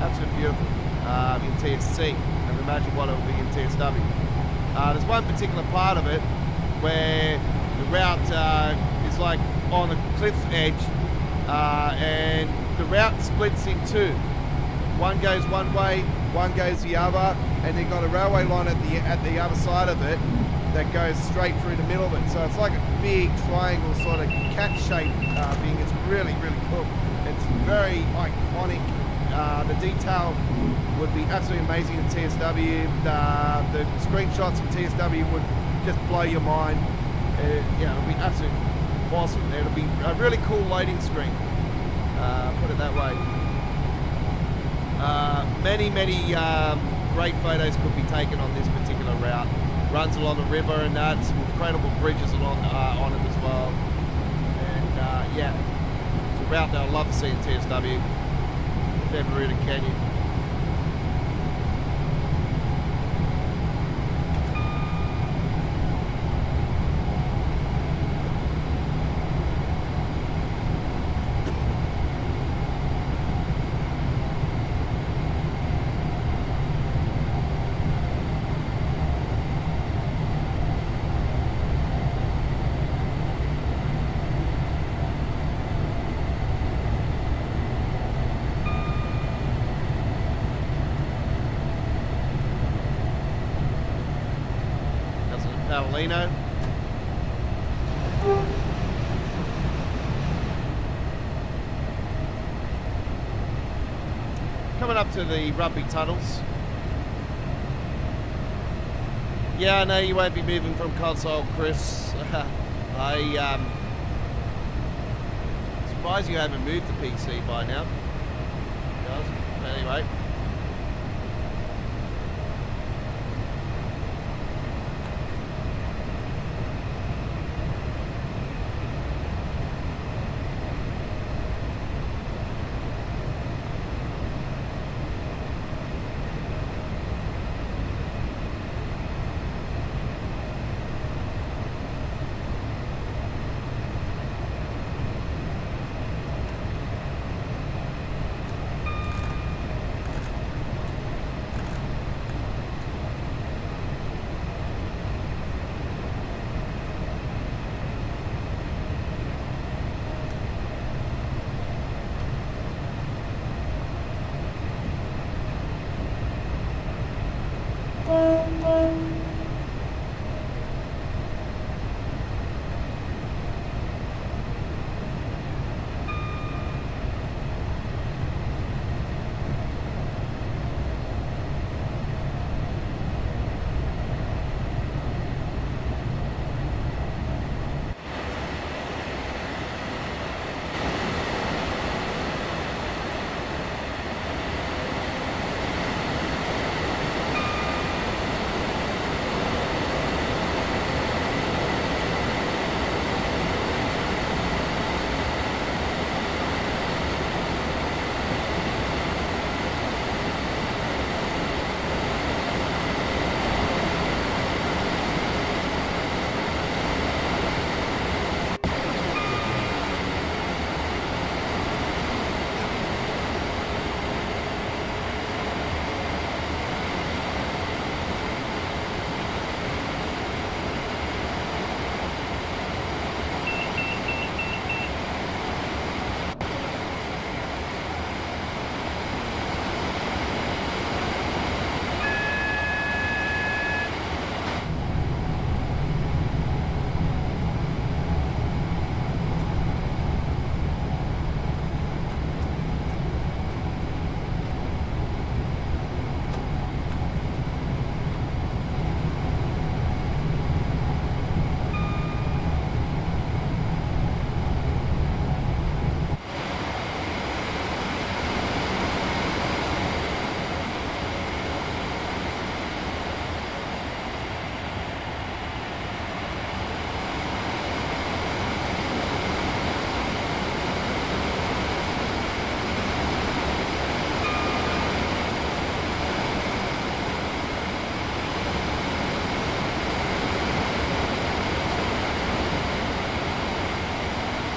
B: absolutely beautiful in TSC, and imagine what it will be in TSW. There's one particular part of it where the route is like on a cliff edge, and the route splits in two. One goes one way, one goes the other, and they've got a railway line at the other side of it that goes straight through the middle of it. So it's like a big triangle sort of cat shape thing. It's really, really cool. It's very iconic. The detail would be absolutely amazing in TSW. The screenshots in TSW would just blow your mind. Yeah, it'll be absolutely awesome. It'll be a really cool loading screen. Put it that way. Many great photos could be taken on this particular route. Runs along the river and that. Some incredible bridges along on it as well. And yeah, it's a route that I'd love to see in TSW. If ever really can you. Paolino. Coming up to the rugby tunnels. Yeah, I know you won't be moving from console, Chris. I'm surprised you haven't moved to PC by now. Anyway.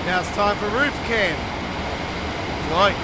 B: Now it's time for roof cam. Right.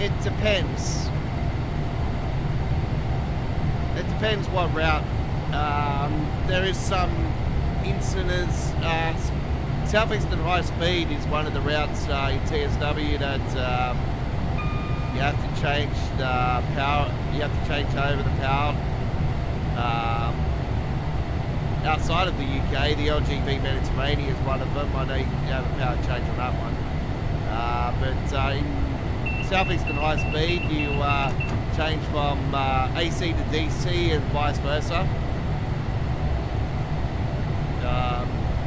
B: it depends. It depends what route. There is some incidents. Southeastern High Speed is one of the routes in TSW that you have to change the power. You have to change over the power. Outside of the UK, the LGV Mediterranean is one of them. I know you can have a power change on that one. But in Southeastern High Speed, you change from AC to DC and vice versa.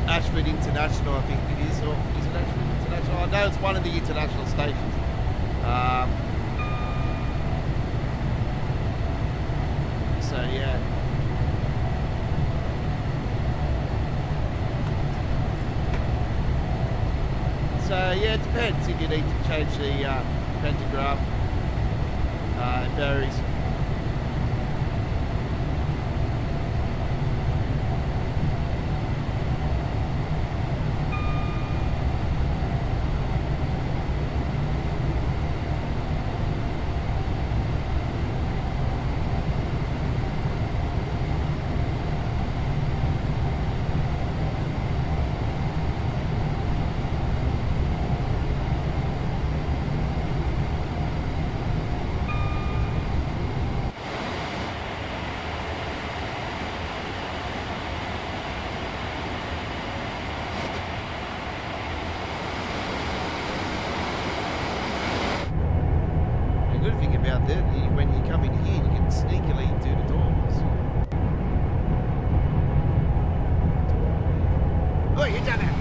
B: Ashford International, I think it is, or is it Ashford International? I know it's one of the international stations. So yeah. So yeah, it depends if you need to change the pantograph. It varies. Good thing about that, when you come in here, you can sneakily do the doors. Oh, you done it!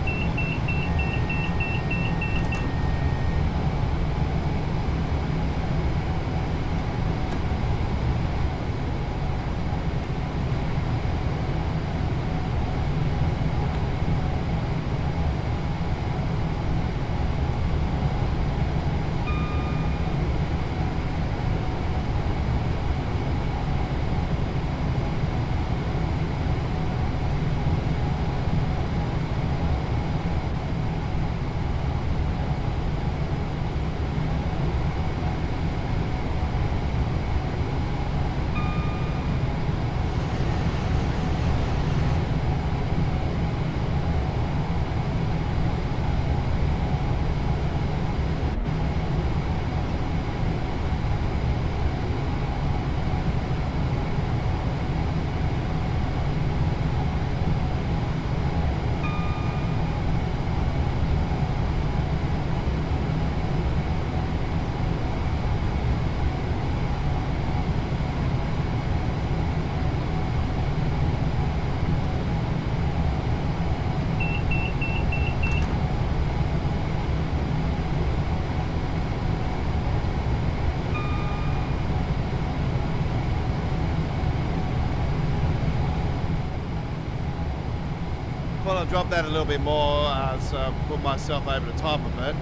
B: Thought I'd drop that a little bit more, so put myself over the top of it.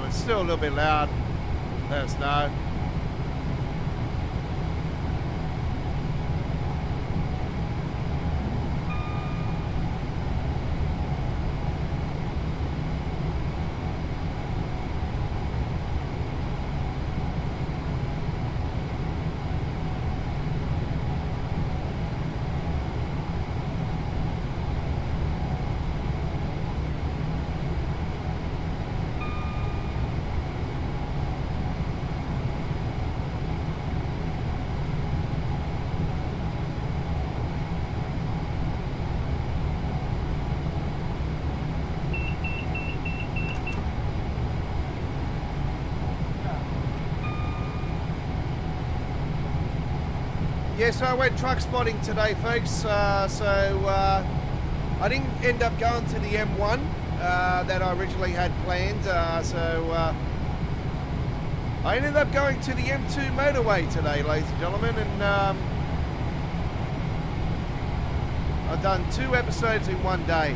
B: It's still a little bit loud. Let us know. Yeah, so I went truck spotting today, folks. I didn't end up going to the M1 that I originally had planned. I ended up going to the M2 motorway today, ladies and gentlemen, and I've done 2 episodes in one day.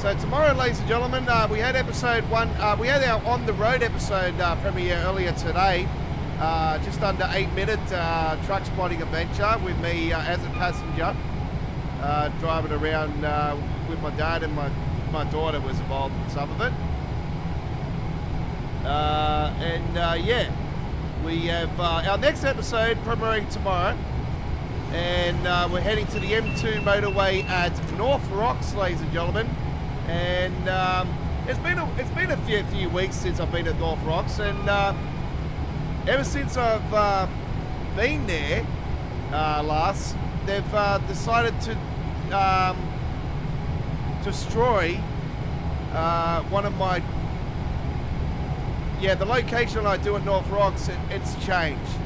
B: So tomorrow, ladies and gentlemen, we had episode 1. We had our on the road episode premiere earlier today. Just under 8-minute truck spotting adventure with me as a passenger, driving around with my dad and my daughter was involved in some of it. Yeah, we have our next episode premiering tomorrow, and we're heading to the M2 motorway at North Rocks, ladies and gentlemen. And it's been a few weeks since I've been at North Rocks, and ever since I've been there last, they've decided to destroy one of my the location I do at North Rocks. It's changed.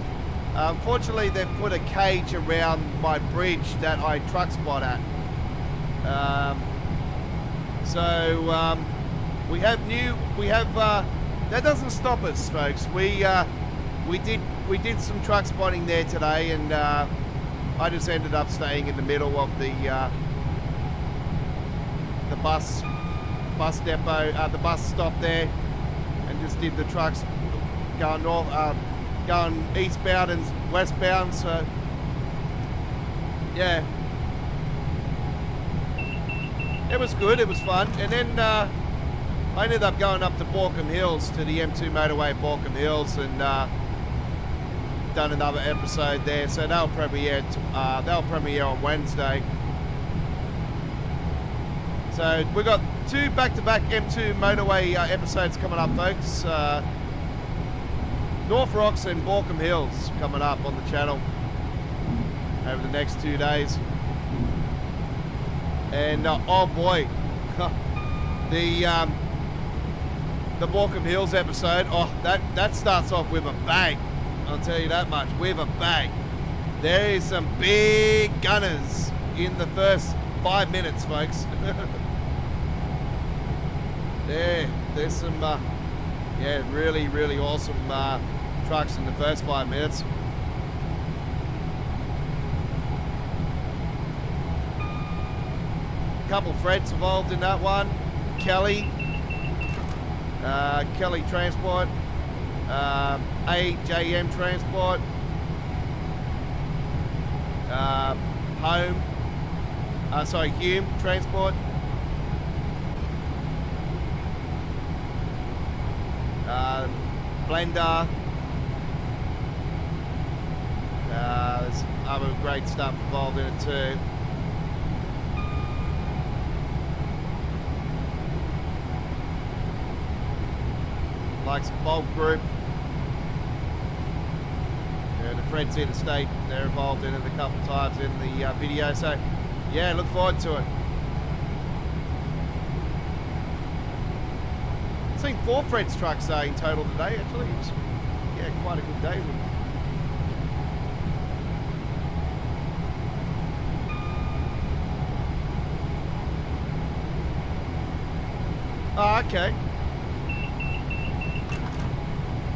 B: Unfortunately, they've put a cage around my bridge that I truck spot at. We have that doesn't stop us, folks. We did some truck spotting there today, and I just ended up staying in the middle of the bus depot, the bus stop there, and just did the trucks going north, going eastbound and westbound. So yeah, it was good. It was fun. And then I ended up going up to Borkham Hills, to the M2 motorway at Borkham Hills, and done another episode there. So they'll premiere on Wednesday. So we've got 2 back-to-back M2 motorway episodes coming up, folks. North Rocks and Borkham Hills coming up on the channel over the next 2 days. And oh boy, the Borkham Hills episode, that starts off with a bang. I'll tell you that much, with a bang. There is some big gunners in the first 5 minutes, folks. There's some really, really awesome trucks in the first 5 minutes. A couple of Freds involved in that one. Kelly Transport, AJM Transport, Hume Transport, Blender. There's other great stuff involved in it too. Like some Bulk Group. The Fred's Interstate, they're involved in it a couple of times in the video, so yeah, look forward to it. I've seen 4 Fred's trucks in total today, actually. It's, quite a good day. Oh, okay.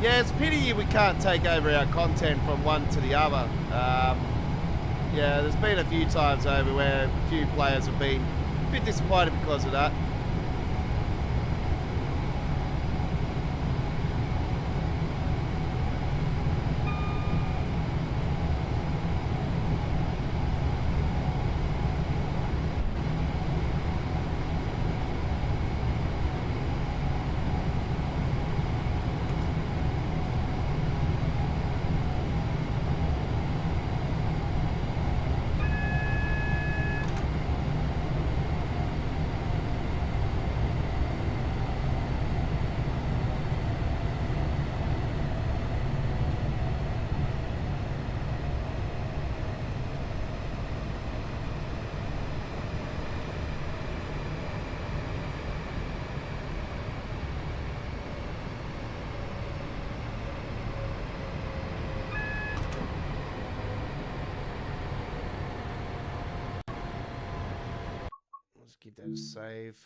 B: Yeah, it's a pity we can't take over our content from one to the other. Yeah, there's been a few times over where a few players have been a bit disappointed because of that. Give that a save.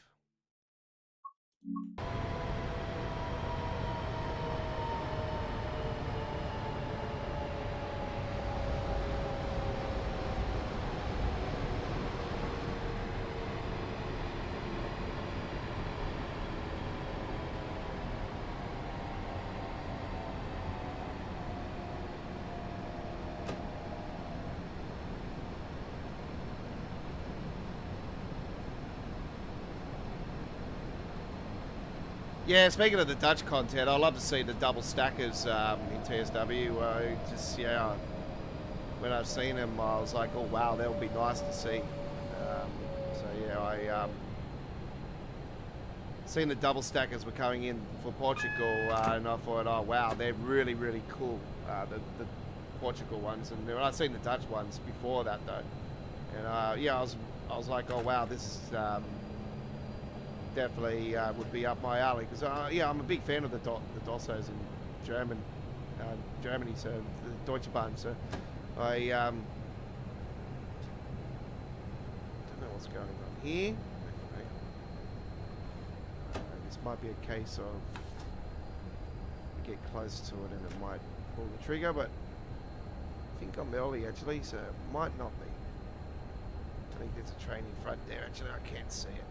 B: Yeah, speaking of the Dutch content, I love to see the double stackers in TSW. When I've seen them, I was like, oh wow, that would be nice to see. So yeah, I seen the double stackers were coming in for Portugal, and I thought, oh wow, they're really, really cool. The Portugal ones, and I've seen the Dutch ones before that though, and yeah, I was like, oh wow, this is definitely would be up my alley, because yeah, I'm a big fan of the Dossos in Germany, so the Deutsche Bahn. So I don't know what's going on here. This might be a case of get close to it and it might pull the trigger, but I think I'm early actually, so it might not be. I think there's a train in front there. Actually, I can't see it.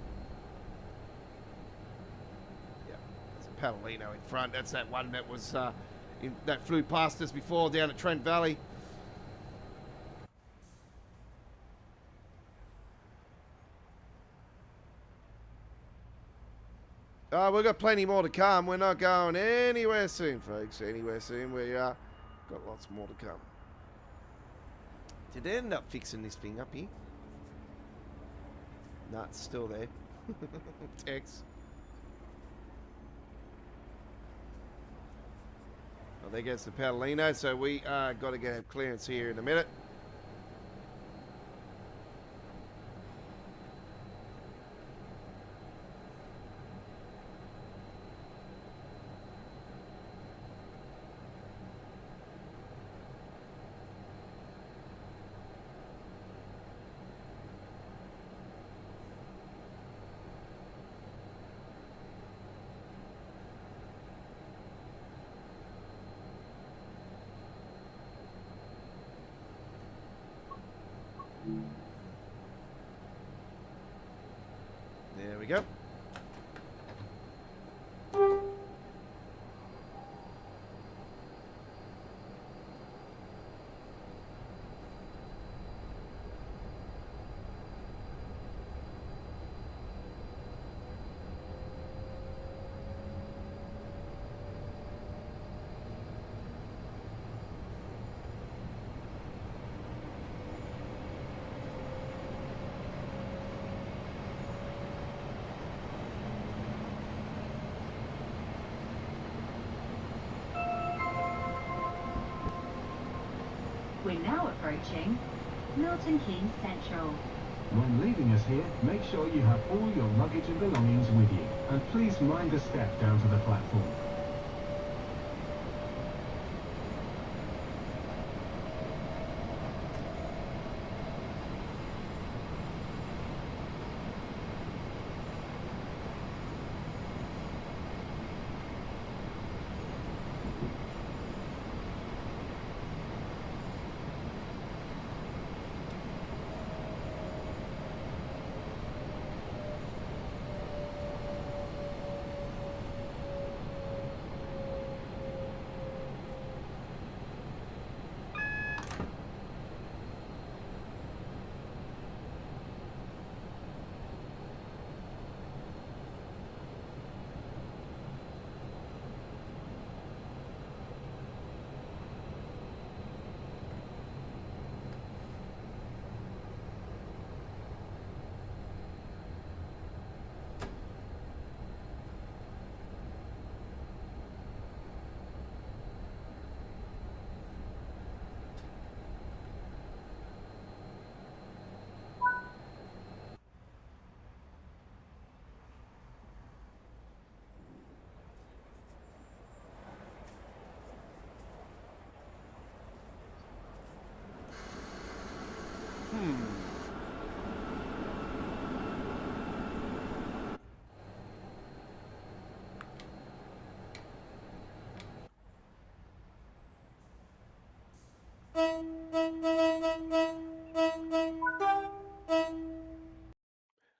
B: Yeah, there's a Palomino in front. That's that one that was that flew past us before down at Trent Valley. We've got plenty more to come. We're not going anywhere soon, folks. Anywhere soon. We got lots more to come. Did they end up fixing this thing up here? No, it's still there. Text. Well, there goes the Paolino. So we got to get clearance here in a minute. There we go.
D: We're now approaching Milton Keynes Central.
E: When leaving us here, make sure you have all your luggage and belongings with you, and please mind the step down to the platform.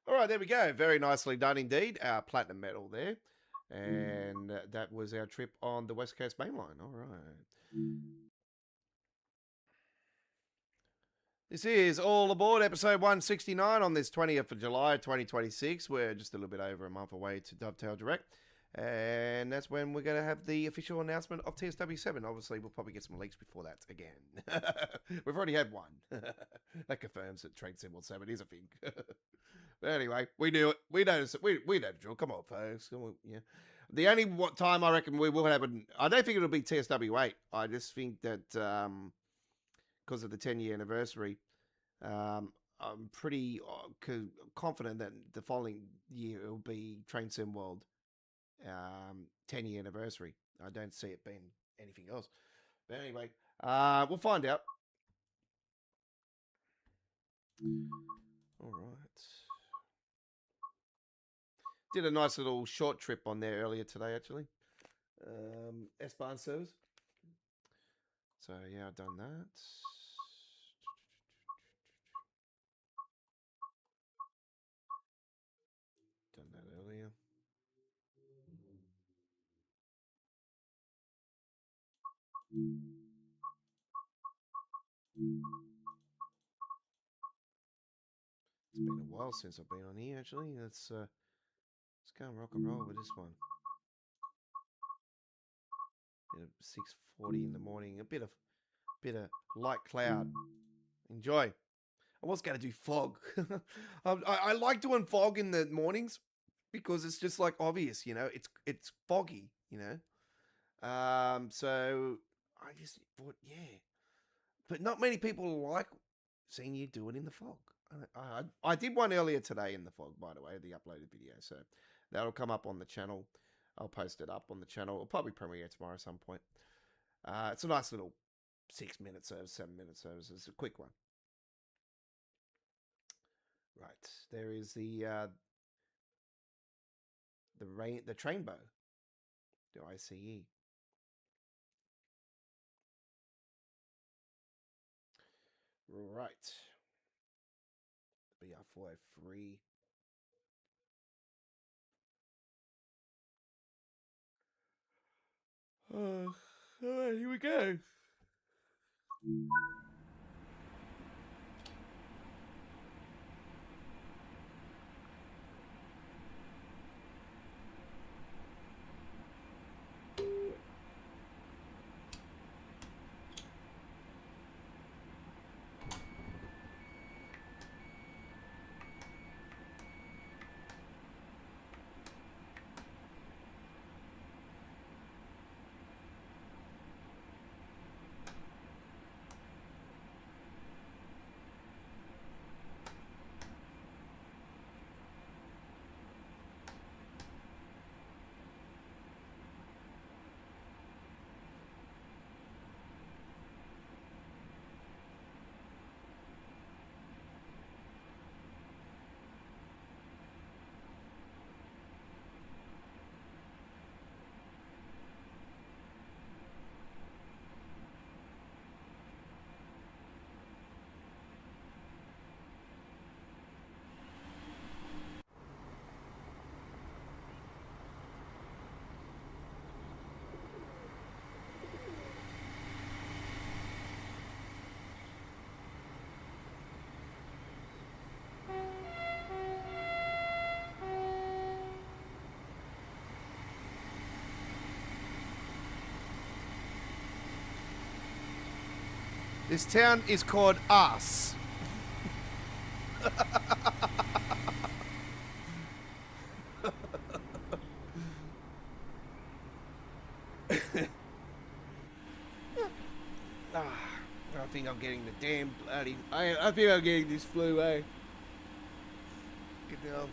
B: All right, there we go. Very nicely done indeed. Our platinum medal there. And that was our trip on the West Coast Main Line. All right. This is All Aboard, episode 169 on this 20th of July, 2026. We're just a little bit over a month away to Dovetail Direct. And that's when we're going to have the official announcement of TSW7. Obviously, we'll probably get some leaks before that again. We've already had one. That confirms that Train Sim World 7 is a thing. But anyway, we knew it. We noticed it. We know the drill. Come on, folks. Come on, yeah. The only time I reckon we will have I don't think it'll be TSW8. I just think that because of the 10-year anniversary, I'm pretty confident that the following year it'll be Train Sim World 10-year anniversary. I don't see it being anything else. But anyway, we'll find out. All right. Did a nice little short trip on there earlier today, actually. S-Bahn service. So, yeah, I've done that. Done that earlier. It's been a while since I've been on here, actually. Let's go and rock and roll with this one. Bit of 6:40 in the morning. A bit of light cloud. Enjoy. I was going to do fog. I like doing fog in the mornings because it's just like obvious, you know. It's foggy, you know. So I just thought, yeah. But not many people like seeing you do it in the fog. I did one earlier today in the fog, by the way, the uploaded video. So that'll come up on the channel. I'll post it up on the channel. It'll probably premiere tomorrow at some point. It's a nice little 6-minute service, 7-minute service. It's a quick one. Right, there is the trainbow, the ICE. Right, BR403. All right, here we go. This town is called Us. I think I'm getting the damn bloody... I think I'm getting this flu, eh? Get down.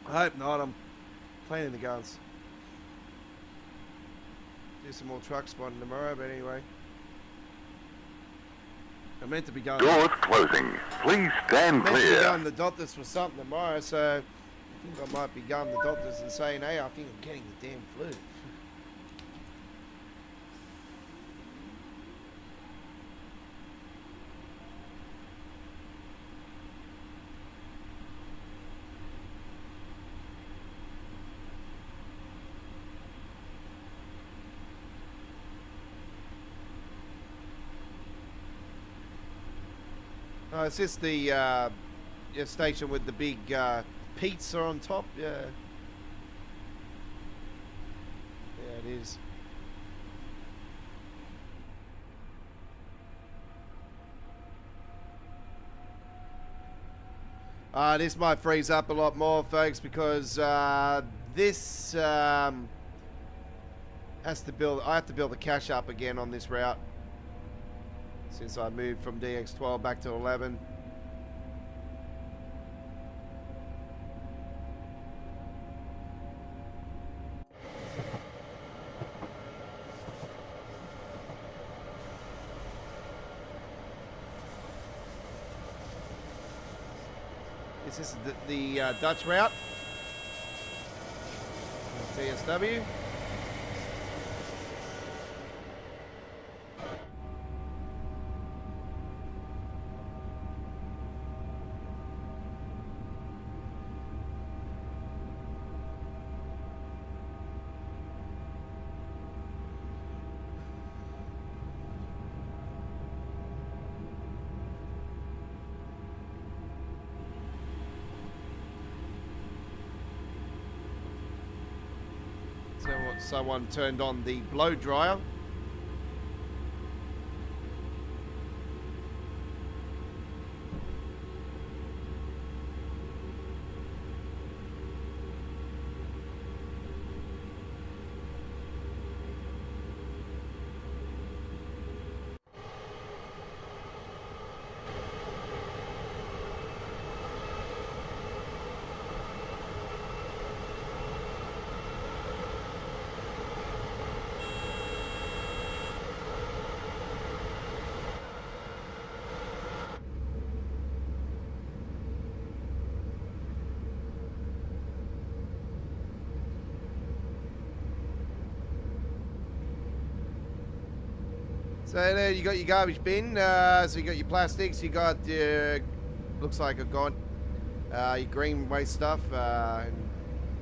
B: I hope not. I'm playing in the guns. Do some more truck spotting tomorrow, but anyway. I meant to be going...
C: Doors closing. Please stand
B: I meant to be
C: clear.
B: going to the doctors for something tomorrow, so I think I might be going to the doctors and saying, hey, I think I'm getting the damn flu. Oh, it's just the station with the big pizza on top. Yeah, That is. This might freeze up a lot more, folks, because this has to build. I have to build the cache up again on this route since I moved from DX12 back to 11. This is the Dutch route. TSW. Someone turned on the blow dryer. So there you got your garbage bin. So you got your plastics. You got your looks like a god. Your green waste stuff. And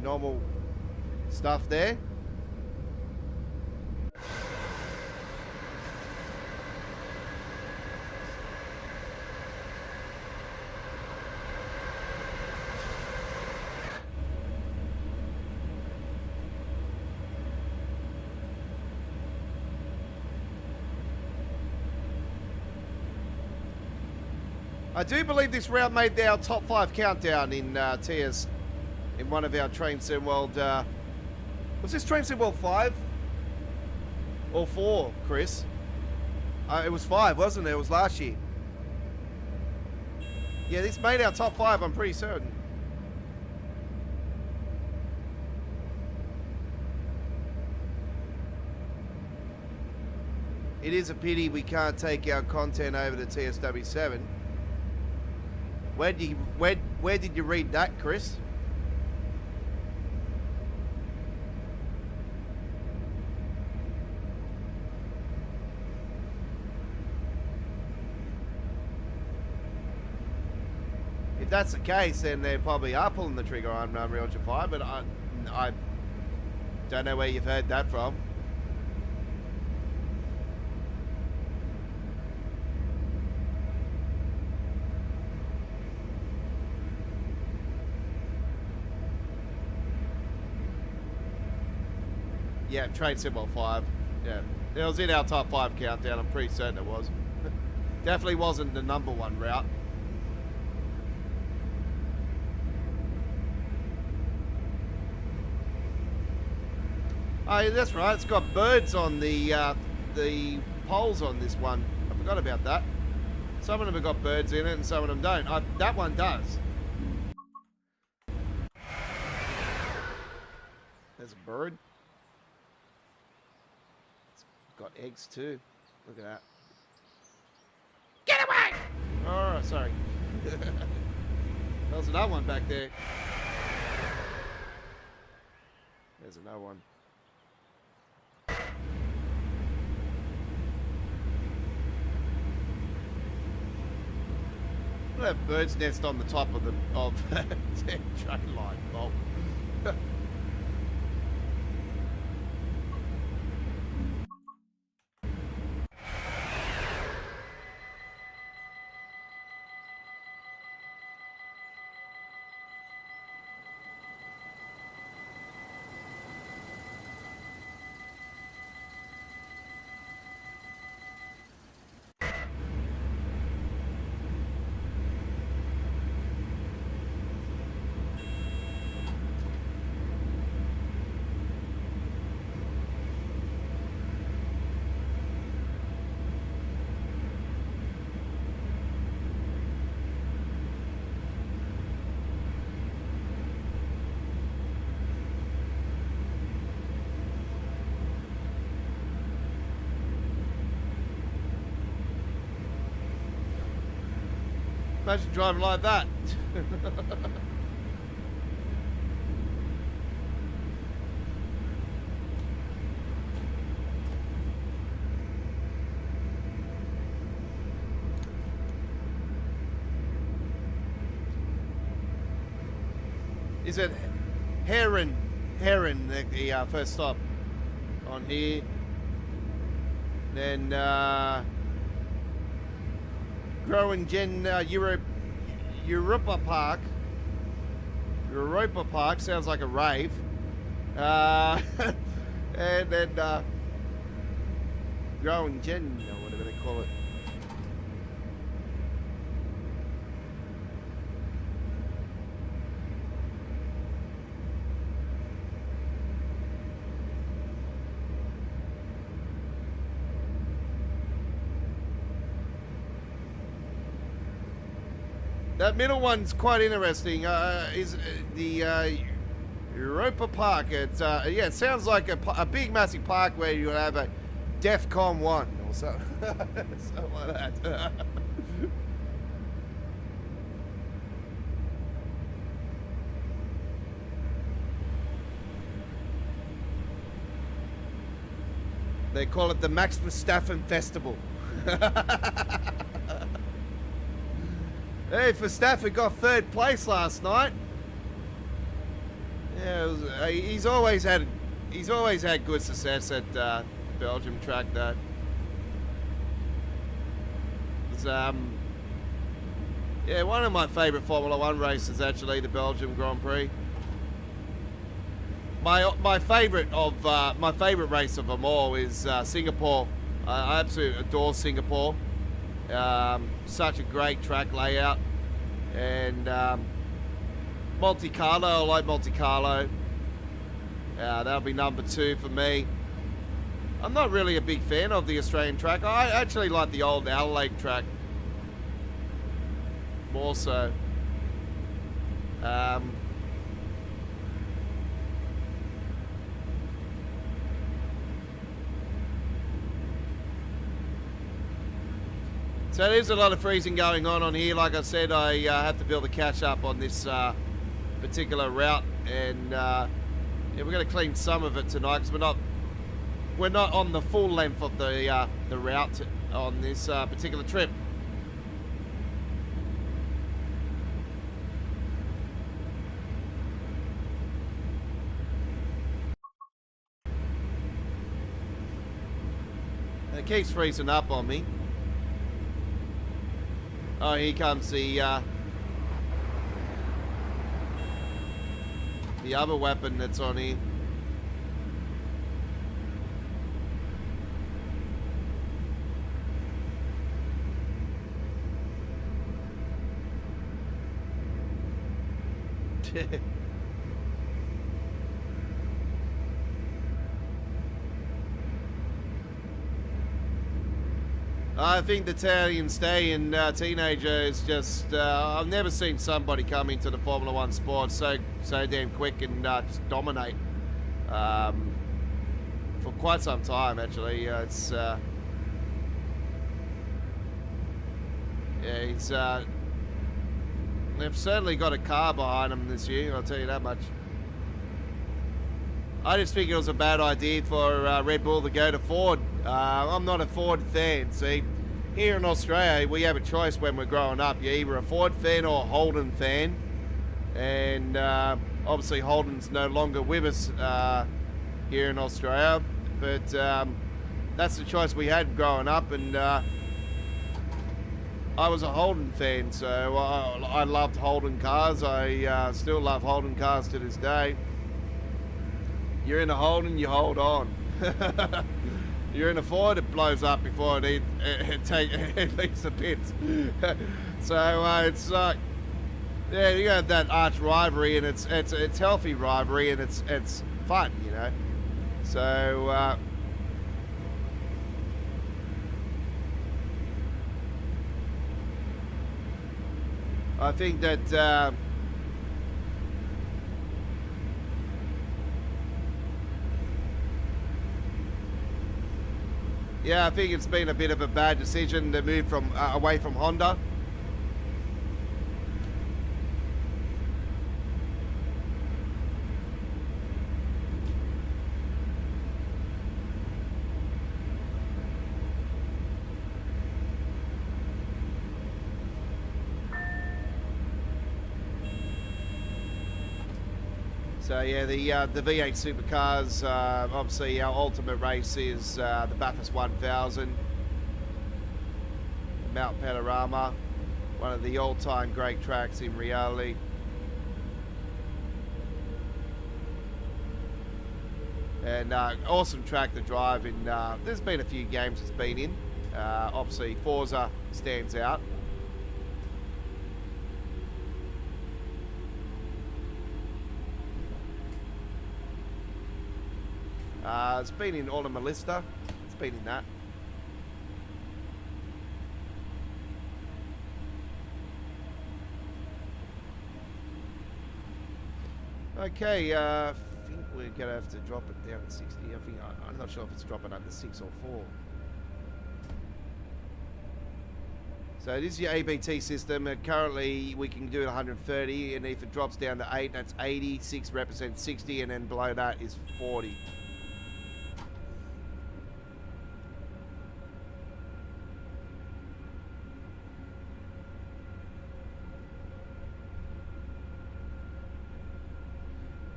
B: normal stuff there. I do believe this route made our top 5 countdown in TS in one of our Train Sim World. Was this Train Sim World 5 or 4, Chris? It was 5, wasn't it? It was last year. Yeah, this made our top 5. I'm pretty certain. It is a pity we can't take our content over to TSW7. Where did you read that, Chris? If that's the case, then they probably are pulling the trigger on Unreal Engine 5, but I don't know where you've heard that from. Yeah, Train Sim World 5. Yeah, it was in our top 5 countdown. I'm pretty certain it was. Definitely wasn't the number 1 route. Oh, yeah, that's right. It's got birds on the poles on this one. I forgot about that. Some of them have got birds in it, and some of them don't. That one does. There's a bird. Got eggs too. Look at that. Get away! Oh, sorry. There's another one back there. There's another one. Look at that bird's nest on the top of the train line. Oh. Imagine driving like that. Is it Heron, the first stop on here? Then Growing Gen Europa Park. Europa Park sounds like a rave. And then Growing Gen, or whatever they call it. That middle one's quite interesting. Is the Europa Park? It's yeah, it sounds like a big, massive park where you have a DEFCON 1 or something, something like that. They call it the Max Verstappen Festival. Hey, Verstappen got third place last night. Yeah, it was, he's always had good success at Belgium track. Though it's yeah, one of my favourite Formula One races, actually, the Belgium Grand Prix. My favourite race of them all is Singapore. I absolutely adore Singapore. Such a great track layout, and Monte Carlo, I like Monte Carlo. That'll be number 2 for me. I'm not really a big fan of the Australian track. I actually like the old ALLLLLL track more so. So there's a lot of freezing going on here. Like I said, I have to build a catch up on this particular route, and yeah, we're going to clean some of it tonight because we're not on the full length of the route on this particular trip. It keeps freezing up on me. Oh, here comes the other weapon that's on here. I think the Italian stay-in teenager is just... I've never seen somebody come into the Formula One sport so damn quick and just dominate for quite some time, actually. It's... yeah, he's... they've certainly got a car behind him this year, I'll tell you that much. I just think it was a bad idea for Red Bull to go to Ford. I'm not a Ford fan, see. Here in Australia, we have a choice when we're growing up. You're either a Ford fan or a Holden fan. And obviously Holden's no longer with us here in Australia. But that's the choice we had growing up. And I was a Holden fan, so I loved Holden cars. I still love Holden cars to this day. You're in a Holden, you hold on. You're in a Ford, it blows up before it leaves the pits. So it's like, yeah, you got that arch rivalry, and it's healthy rivalry, and it's fun, you know. So I think that. Yeah, I think it's been a bit of a bad decision to move from away from Honda. So yeah, the V8 supercars. Obviously, our ultimate race is the Bathurst 1000, Mount Panorama, one of the all-time great tracks in reality. And awesome track to drive in. There's been a few games it's been in. Obviously, Forza stands out. It's been in Automalista. It's been in that. Okay, I think we're gonna have to drop it down to 60. I'm not sure if it's dropping under 6 or 4. So this is your ABT system. Currently, we can do it 130, and if it drops down to 8, that's 80. 6 represents 60, and then below that is 40.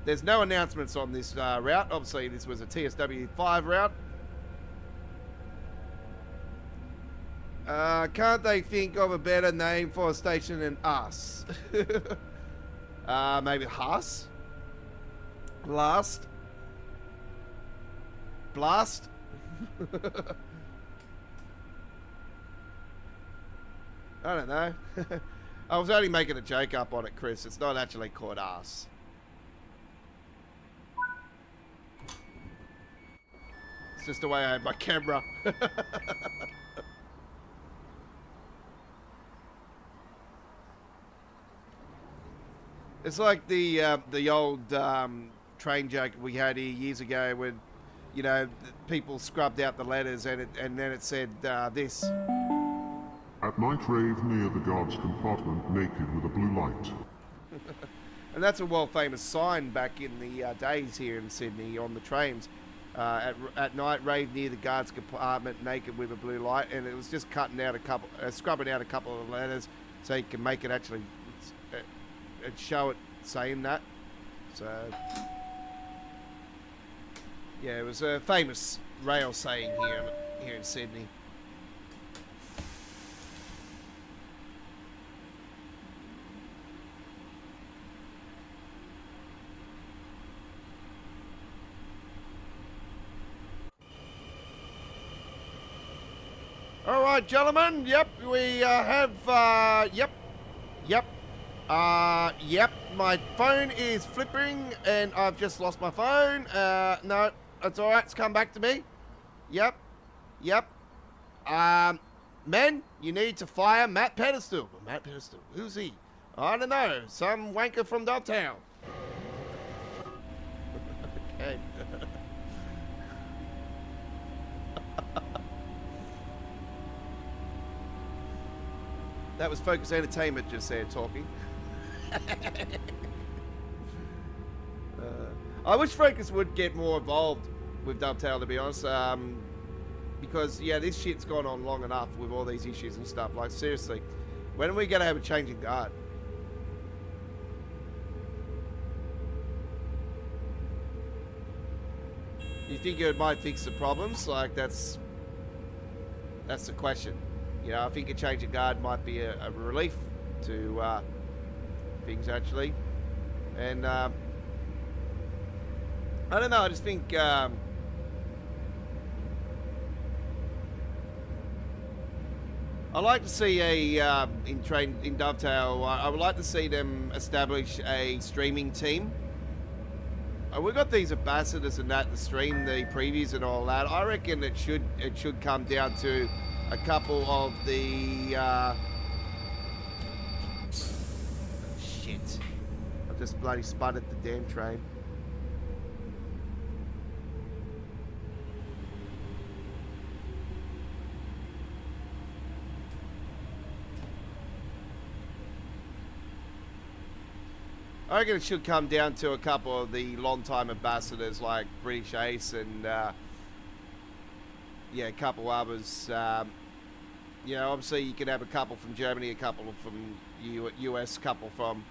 B: There's no announcements on this route. Obviously, this was a TSW 5 route. Can't they think of a better name for a station than us? Maybe Haas? Blast? Blast? I don't know. I was only making a joke up on it, Chris. It's not actually called us. It's just the way I had my camera. It's like the old train joke we had here years ago when, you know, people scrubbed out the letters and then it said this.
C: At night rave near the guard's compartment, naked with a blue light.
B: And that's a world famous sign back in the days here in Sydney on the trains. At night, rave near the guard's compartment, naked with a blue light, and it was just cutting out a couple, scrubbing out a couple of letters so you can make it actually show it saying that. So yeah, it was a famous rail saying here in Sydney. All right, gentlemen. Yep, we have. Yep. My phone is flipping, and I've just lost my phone. No, that's all right. It's come back to me. Yep. Men, you need to fire Matt Pedestal. Matt Pedestal. Who's he? I don't know. Some wanker from Dovetown. Okay. That was Focus Entertainment just there talking. I wish Focus would get more involved with Dovetail, to be honest. Because, yeah, this shit's gone on long enough with all these issues and stuff. Like, seriously, when are we going to have a change in guard? You think it might fix the problems? Like, that's the question. You know, I think a change of guard might be a relief to things, actually. And I don't know, I just think I like to see in Dovetail, I would like to see them establish a streaming team. We've got these ambassadors and that to stream the previews and all that. I reckon it should come down to a couple of the shit. I've just bloody sputtered the damn train. I reckon it should come down to a couple of the long-time ambassadors like British Ace and yeah, a couple others. You know, obviously you can have a couple from Germany, a couple from US, a couple from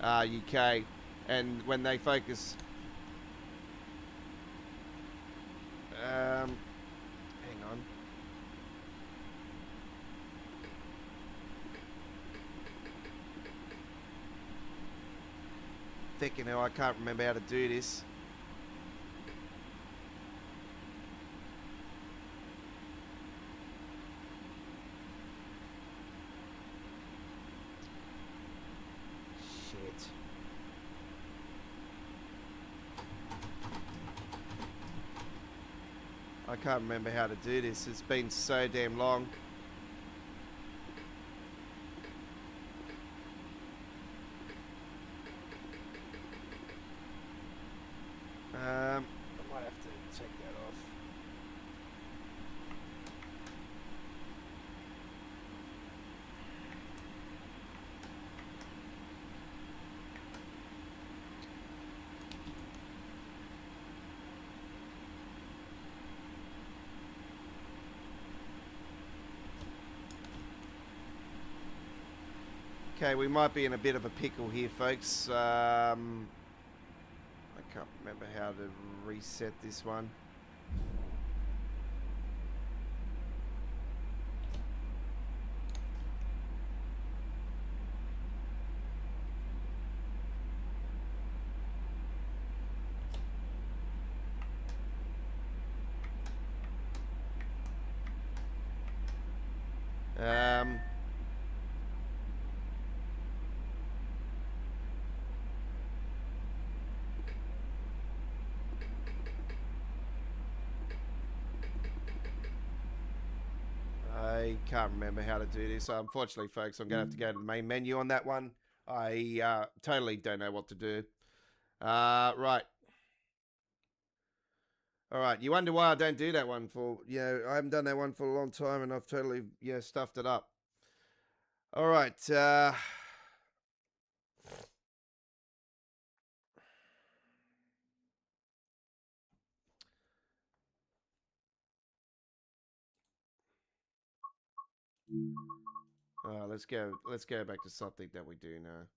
B: UK, And when they focus... hang on. Thinking how I can't remember how to do this. Shit. I can't remember how to do this. It's been so damn long. I might have to take that off. Okay, we might be in a bit of a pickle here, folks. I can't remember how to reset this one. I can't remember how to do this. Unfortunately, folks, I'm going to have to go to the main menu on that one. I totally don't know what to do. Right. All right. You wonder why I don't do that one for, I haven't done that one for a long time and I've totally, stuffed it up. All right. Let's go back to something that we do now.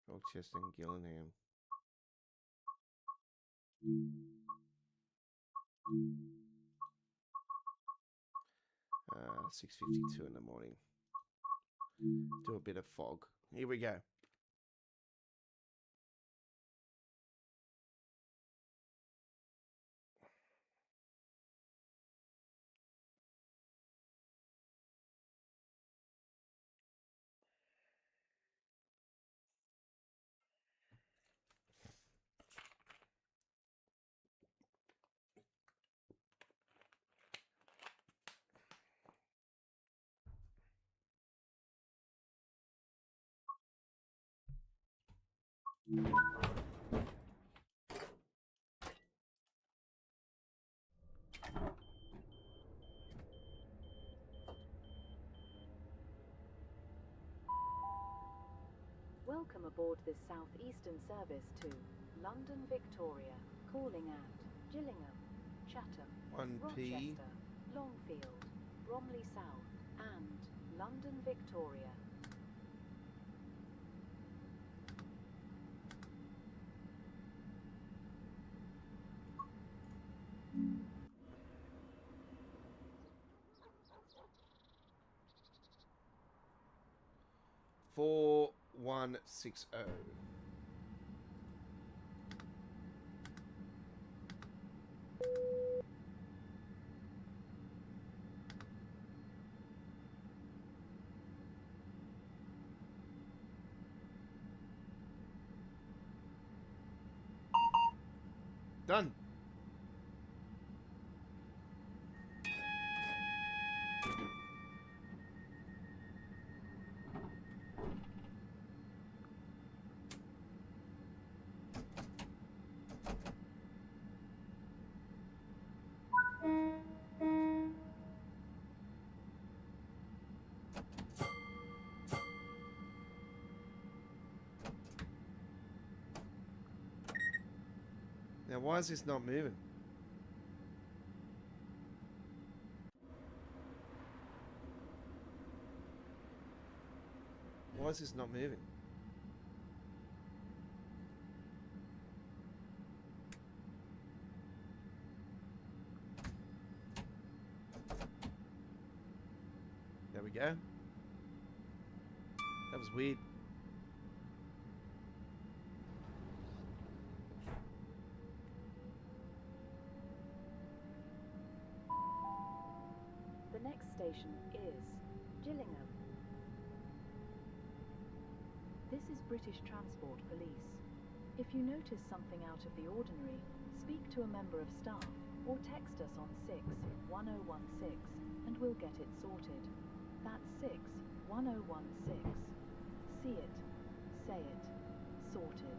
B: Colchester and Gillingham. 6:52 in the morning. Do a bit of fog. Here we go.
F: Welcome aboard this southeastern service to London Victoria, calling at Gillingham, Chatham,
B: 1p.
F: Rochester, Longfield, Bromley South, and London Victoria.
B: Four 160. Done. Now, why is this not moving? Why is this not moving? There we go. That was weird.
F: The next station is Gillingham. This is British Transport Police. If you notice something out of the ordinary, speak to a member of staff or text us on 61016 and we'll get it sorted. That's 61016. See it, say it, sorted.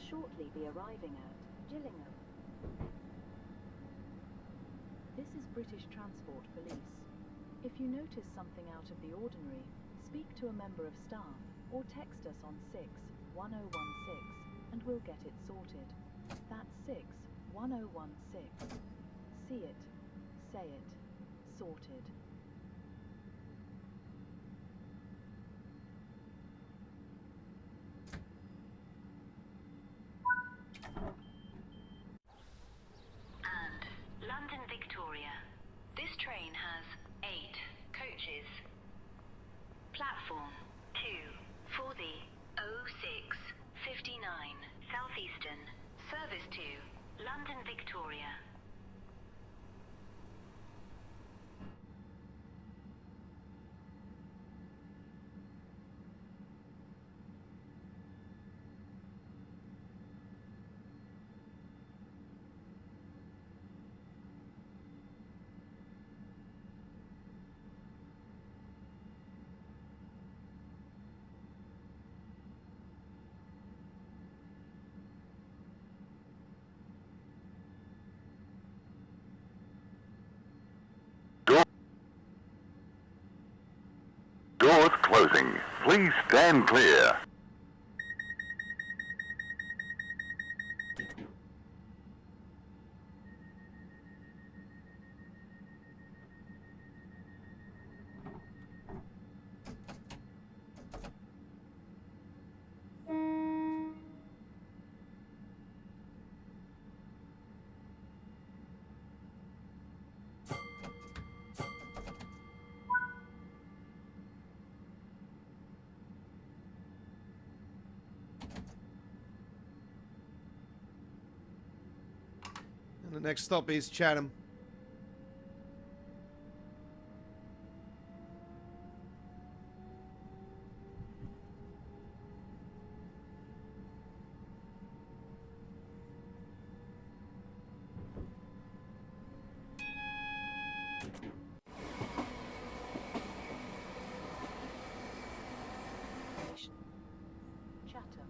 F: Shortly be arriving at Gillingham. This is British Transport Police. If you notice something out of the ordinary, speak to a member of staff or text us on 61016 and we'll get it sorted. That's 61016. See it, say it, sorted.
G: London Victoria. This train has 8 coaches. Platform 2 for the 0659 Southeastern service to London Victoria.
H: Doors closing. Please stand clear.
B: And the next stop is Chatham.
F: Chatham.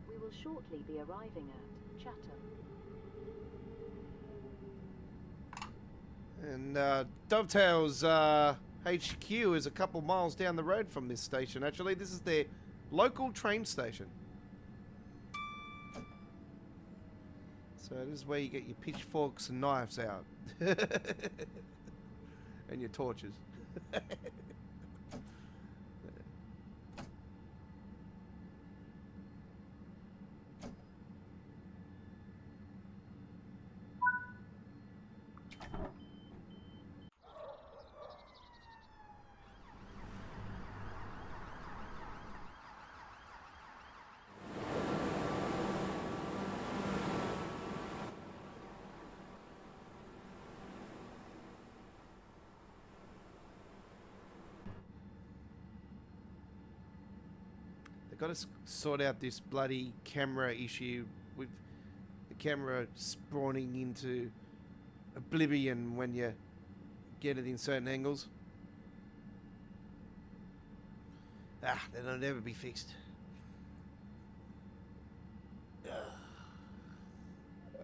F: We will shortly be arriving at Chatham.
B: And Dovetail's HQ is a couple miles down the road from this station, actually. This is their local train station. So this is where you get your pitchforks and knives out. And your torches. Got to sort out this bloody camera issue with the camera spawning into oblivion when you get it in certain angles. That'll never be fixed.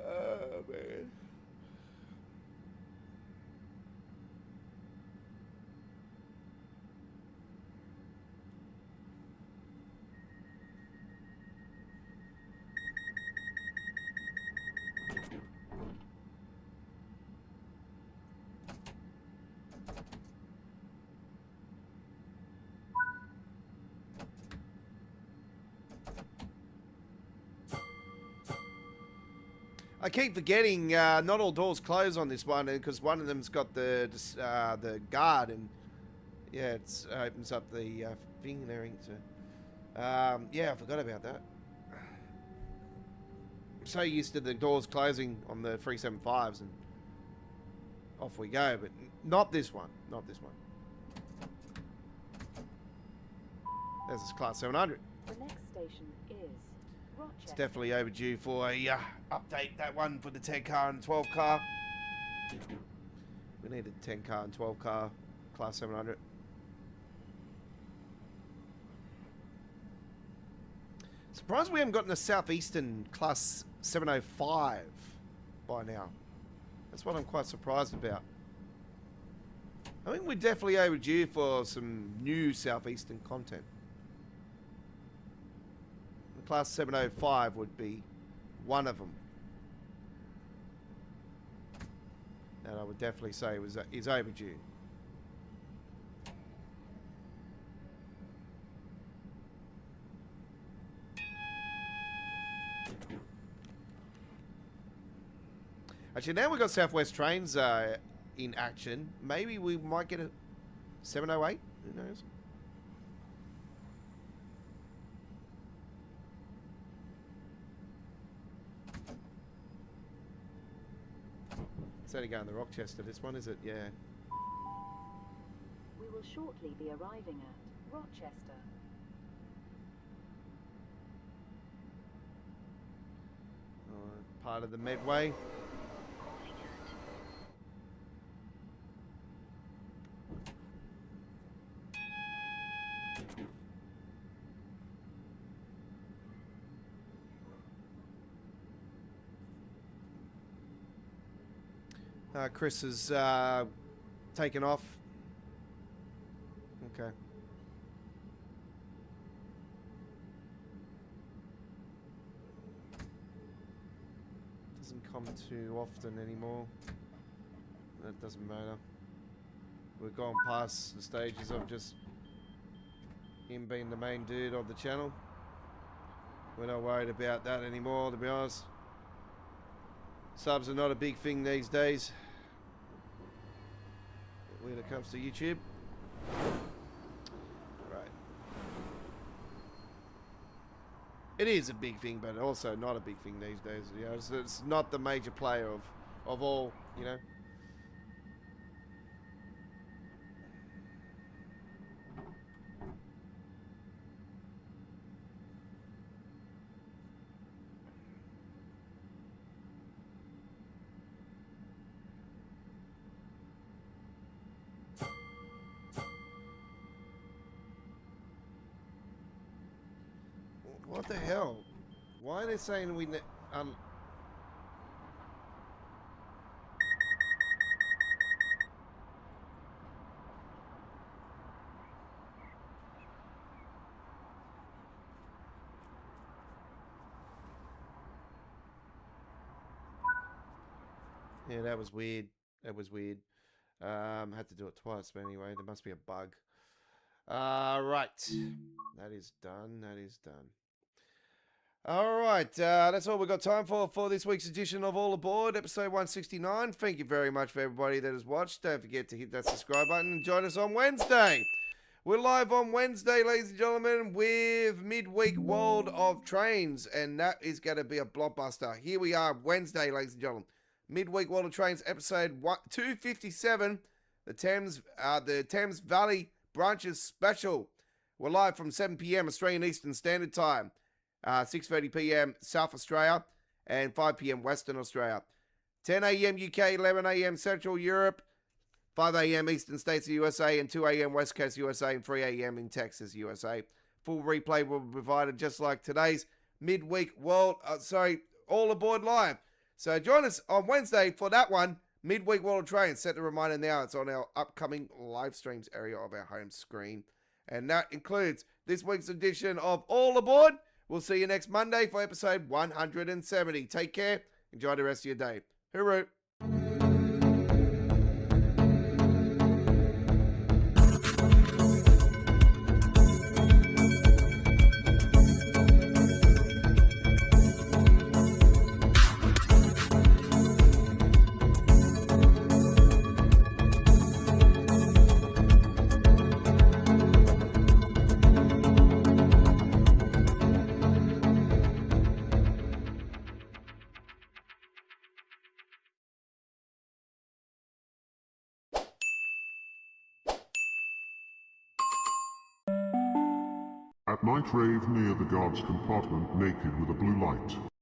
B: Oh, man. I keep forgetting not all doors close on this one because one of them's got the guard, and yeah, it opens up the thing and everything. So yeah, I forgot about that. so used to the doors closing on the 375s and off we go, but not this one. Not this one. There's this Class 700.
F: The next station is
B: It's
F: Rochester.
B: definitely overdue for a update, that one for the 10 car and 12 car. We need a 10 car and 12 car Class 700. Surprised we haven't gotten a Southeastern Class 705 by now. That's what I'm quite surprised about. I think we're definitely overdue for some new Southeastern content. The Class 705 would be one of them. And I would definitely say is overdue. Actually, now we've got Southwest Trains in action. Maybe we might get a 708. Who knows? It's only going to Rochester, this one, is it? Yeah.
F: We will shortly be arriving at Rochester.
B: Part of the Medway. Chris has taken off. Okay. Doesn't come too often anymore. That doesn't matter. We've gone past the stages of just him being the main dude of the channel. We're not worried about that anymore, to be honest. Subs are not a big thing these days when it comes to YouTube. Right. It is a big thing, but also not a big thing these days. You know, it's not the major player of all, you know. What the hell? Why are they saying we Yeah, that was weird. That was weird. Had to do it twice, but anyway, there must be a bug. Right. That is done. That is done. All right, that's all we've got time for this week's edition of All Aboard, episode 169. Thank you very much for everybody that has watched. Don't forget to hit that subscribe button and join us on Wednesday. We're live on Wednesday, ladies and gentlemen, with Midweek World of Trains, and that is going to be a blockbuster. Here we are, Wednesday, ladies and gentlemen. Midweek World of Trains, episode 257, the Thames Valley Branches Special. We're live from 7 p.m. Australian Eastern Standard Time. 6:30 p.m. South Australia and 5 p.m. Western Australia. 10 a.m. UK, 11 a.m. Central Europe, 5 a.m. Eastern States of USA, and 2 a.m. West Coast USA, and 3 a.m. in Texas, USA. Full replay will be provided just like today's Midweek All Aboard Live. So join us on Wednesday for that one, Midweek World of Trains. Set the reminder now. It's on our upcoming live streams area of our home screen. And that includes this week's edition of All Aboard. We'll see you next Monday for episode 170. Take care. Enjoy the rest of your day. Hooroo.
C: night rave near the guard's compartment naked with a blue light.